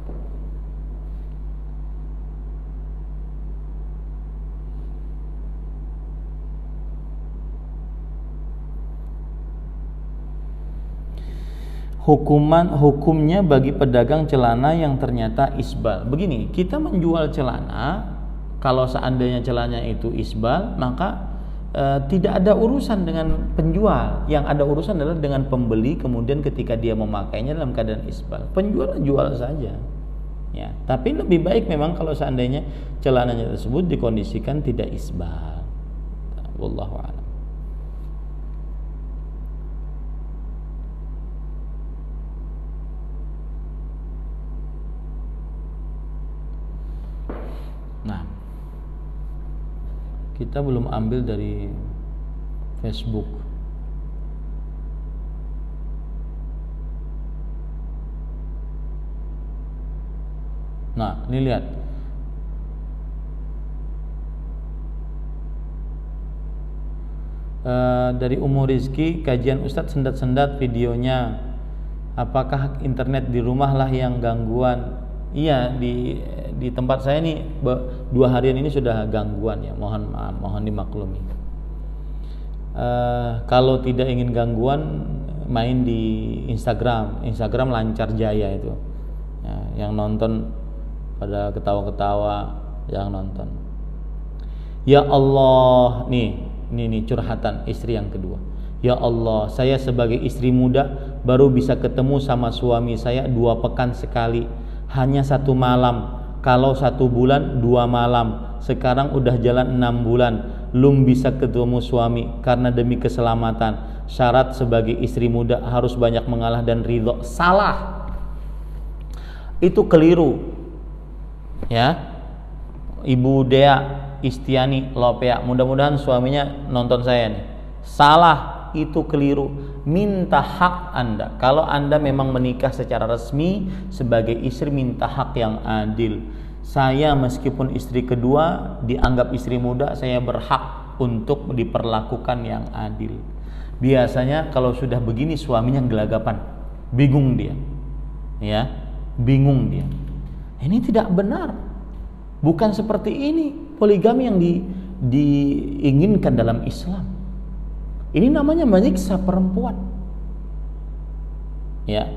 hukumnya bagi pedagang celana yang ternyata isbal. Begini, kita menjual celana, kalau seandainya celananya itu isbal, maka tidak ada urusan dengan penjual. Yang ada urusan adalah dengan pembeli, kemudian ketika dia memakainya dalam keadaan isbal. Penjual jual saja. Ya, tapi lebih baik memang kalau seandainya celananya tersebut dikondisikan tidak isbal. Wallahu a'lam. Nah, kita belum ambil dari Facebook. Nah, ini lihat. Dari Umur Rizki, kajian Ustadz sendat-sendat videonya. Apakah internet di rumah lah yang gangguan? Iya, di tempat saya nih 2 harian ini sudah gangguan ya. Mohon dimaklumi. Kalau tidak ingin gangguan, main di Instagram lancar jaya itu. Ya, yang nonton pada ketawa-ketawa, yang nonton. Ya Allah, nih curhatan istri yang kedua. Ya Allah, saya sebagai istri muda baru bisa ketemu sama suami saya 2 pekan sekali, hanya 1 malam. Kalau 1 bulan 2 malam. Sekarang udah jalan 6 bulan, belum bisa ketemu suami karena demi keselamatan. Syarat sebagai istri muda harus banyak mengalah dan ridho. Salah. Itu keliru. Ya. Ibu Dea Istiani Lopea, mudah-mudahan suaminya nonton saya nih. Salah, itu keliru. Minta hak Anda. Kalau Anda memang menikah secara resmi sebagai istri, minta hak yang adil. Saya meskipun istri kedua, dianggap istri muda, saya berhak untuk diperlakukan yang adil. Biasanya kalau sudah begini suaminya gelagapan, bingung dia. Ya, bingung dia. Ini tidak benar. Bukan seperti ini poligami yang diinginkan dalam Islam. Ini namanya menyiksa perempuan. Ya.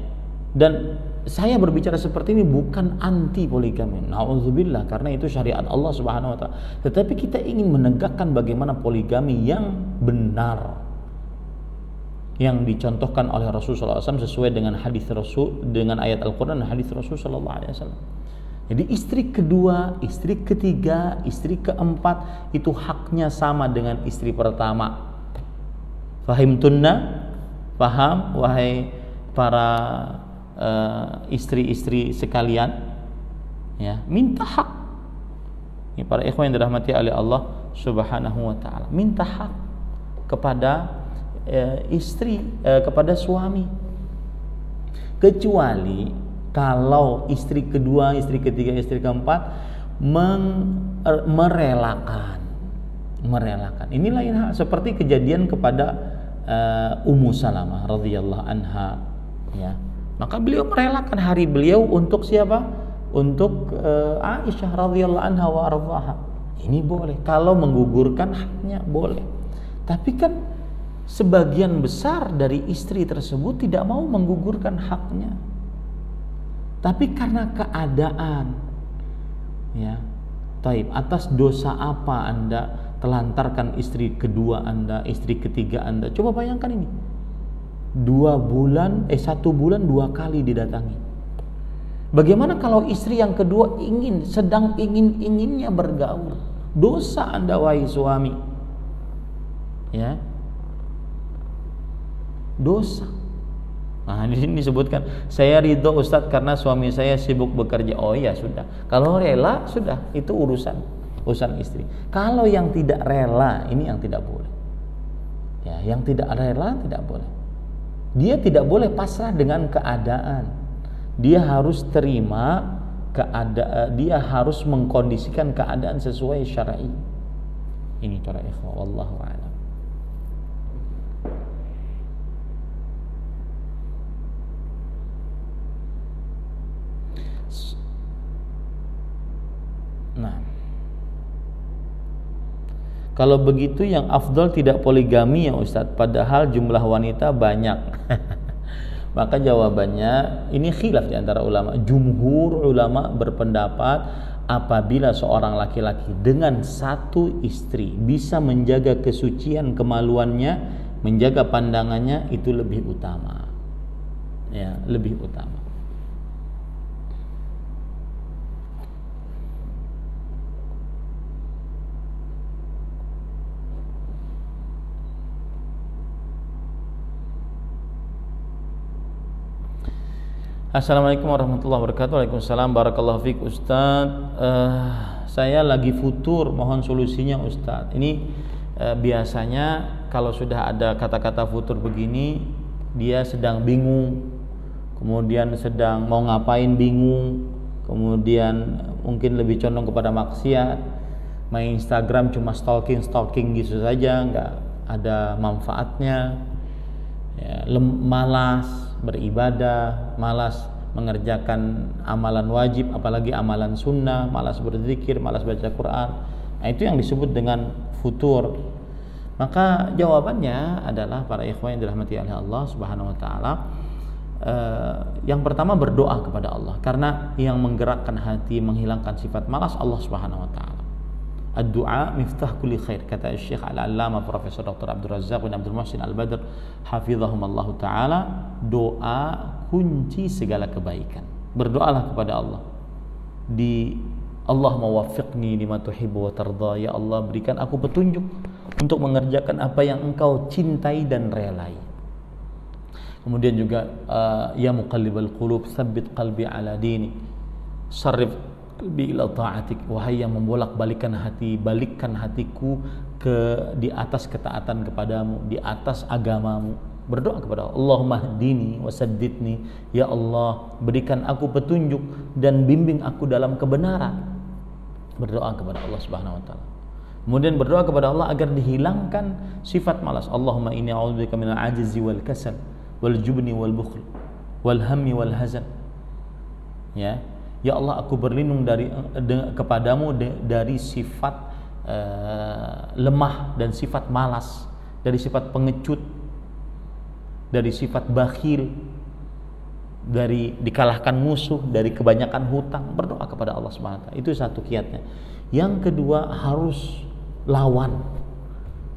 Dan saya berbicara seperti ini bukan anti poligami. Nauzubillah, karena itu syariat Allah Subhanahu wa taala. Tetapi kita ingin menegakkan bagaimana poligami yang benar. Yang dicontohkan oleh Rasulullah SAW sesuai dengan hadis Rasul, dengan ayat Al-Qur'an dan hadis Rasulullah SAW. Jadi istri kedua, istri ketiga, istri keempat itu haknya sama dengan istri pertama. Fahimtunna? Paham wahai para istri-istri sekalian? Ya, minta hak. Ini para ikhwan yang dirahmati oleh Allah Subhanahu wa taala. Minta hak kepada istri, kepada suami. Kecuali kalau istri kedua, istri ketiga, istri keempat merelakan. Ini lain hal, seperti kejadian kepada Ummu Salamah radhiyallahu anha, ya. Maka beliau merelakan hari beliau untuk siapa? Untuk Aisyah radhiyallahu anha wa ardhaha. Ini boleh kalau menggugurkan haknya, boleh. Tapi kan sebagian besar dari istri tersebut tidak mau menggugurkan haknya. Tapi karena keadaan, ya, taib, atas dosa apa Anda telantarkan istri kedua Anda, istri ketiga Anda? Coba bayangkan ini, 1 bulan 2 kali didatangi. Bagaimana kalau istri yang kedua sedang inginnya bergaul? Dosa Anda wahai suami, ya, dosa. Nah, di sini disebutkan, saya ridho Ustadz karena suami saya sibuk bekerja. Oh ya sudah. Kalau rela sudah, itu urusan istri. Kalau yang tidak rela, ini yang tidak boleh. Ya, yang tidak rela tidak boleh. Dia tidak boleh pasrah dengan keadaan. Dia harus terima keadaan, dia harus mengkondisikan keadaan sesuai syar'i. Ini para ikhwah, wallahu a'lam. Nah, kalau begitu yang afdal tidak poligami ya Ustadz, padahal jumlah wanita banyak. Maka jawabannya ini khilaf di antara ulama. Jumhur ulama berpendapat apabila seorang laki-laki dengan satu istri bisa menjaga kesucian kemaluannya, menjaga pandangannya, itu lebih utama. Ya, lebih utama. Assalamualaikum warahmatullahi wabarakatuh. Waalaikumsalam barakallahu fiik Ustaz. Saya lagi futur, mohon solusinya Ustaz. Ini biasanya kalau sudah ada kata-kata futur begini, dia sedang bingung, kemudian sedang mau ngapain bingung, kemudian mungkin lebih condong kepada maksiat, main Instagram cuma stalking gitu saja, nggak ada manfaatnya, ya, malas beribadah, malas mengerjakan amalan wajib, apalagi amalan sunnah, malas berzikir, malas baca Quran. Nah, itu yang disebut dengan futur. Maka jawabannya adalah para ikhwan yang dirahmati oleh Allah Subhanahu wa taala, yang pertama berdoa kepada Allah, karena yang menggerakkan hati, menghilangkan sifat malas Allah Subhanahu wa taala. Ad-du'a miftah kulli khair, kata Syekh Al-Allamah Profesor Dr. Abdul Razzaq bin Abdul Muhsin Al-Badr hafizahumallahu taala. Doa kunci segala kebaikan. Berdoalah kepada Allah. Allah mawaffiqni lima tuhibbu wa tardha, ya Allah berikan aku petunjuk untuk mengerjakan apa yang Engkau cintai dan relai. Kemudian juga ya muqallibal qulub tsabbit qalbi ala dini, sarrif qalbi ila ta'atik, wahai yang membolak-balikkan hati, balikkan hatiku di atas ketaatan kepadamu, di atas agamamu. Berdoa kepada Allah, Allahumma hdini wasaddidni, ya Allah berikan aku petunjuk dan bimbing aku dalam kebenaran. Berdoa kepada Allah Subhanahu wa taala. Kemudian berdoa kepada Allah agar dihilangkan sifat malas. Allahumma inni a'udzubika minal ajzi wal kasal wal jubni wal bukhl wal hammi wal hazan. Ya, ya Allah aku berlindung kepadamu dari sifat lemah dan sifat malas, dari sifat pengecut, dari sifat bakhil, dari dikalahkan musuh, dari kebanyakan hutang. Berdoa kepada Allah Subhanahu wa taala. Itu satu kiatnya. Yang kedua, harus lawan.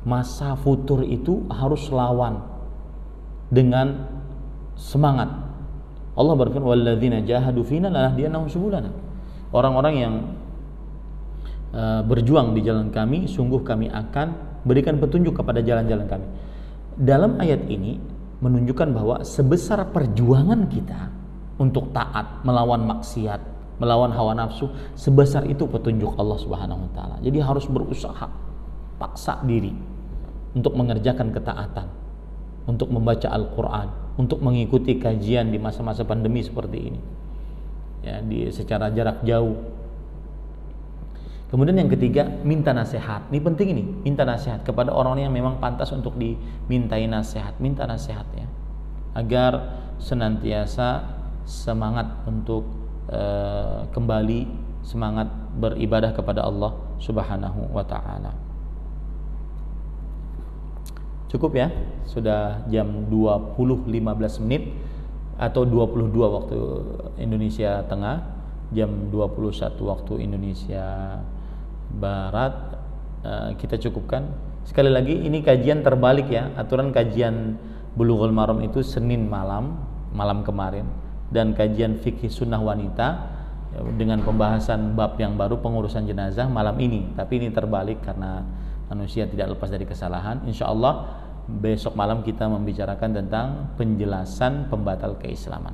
Masa futur itu harus lawan dengan semangat. Allah berfirman, walladzina jahadu fina lanahdiyannahum subulana. Orang-orang yang berjuang di jalan kami, sungguh kami akan berikan petunjuk kepada jalan-jalan kami. Dalam ayat ini menunjukkan bahwa sebesar perjuangan kita untuk taat, melawan maksiat, melawan hawa nafsu, sebesar itu petunjuk Allah Subhanahu wa taala. Jadi harus berusaha, paksa diri untuk mengerjakan ketaatan, untuk membaca Al-Qur'an, untuk mengikuti kajian di masa-masa pandemi seperti ini. Ya, secara jarak jauh. Kemudian yang ketiga, minta nasihat. Ini penting ini, minta nasihat kepada orang yang memang pantas untuk dimintai nasihat. Minta nasihat ya, agar senantiasa semangat untuk kembali semangat beribadah kepada Allah Subhanahu wa taala. Cukup ya, sudah jam 20.15 menit atau 22 waktu Indonesia Tengah, jam 21 waktu Indonesia Barat. Kita cukupkan. Sekali lagi ini kajian terbalik ya. Aturan kajian Bulughul Maram itu Senin malam kemarin, dan kajian fikih sunnah wanita dengan pembahasan bab yang baru pengurusan jenazah malam ini. Tapi ini terbalik karena manusia tidak lepas dari kesalahan. Insya Allah besok malam kita membicarakan tentang penjelasan pembatal keislaman.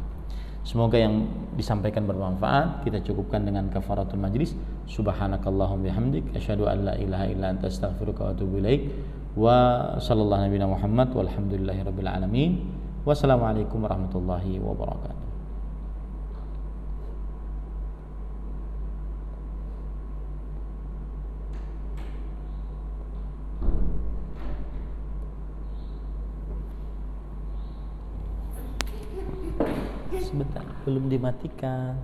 Semoga yang disampaikan bermanfaat. Kita cukupkan dengan kafaratul majlis. Subhanakallahumma bihamdik asyhadu an la ilaha illa anta astaghfiruka wa atubu ilaik. Wa sallallahu nabiyana Muhammad walhamdulillahirabbil alamin. Wassalamualaikum warahmatullahi wabarakatuh. Sebentar, belum dimatikan.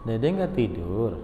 Dede nggak tidur.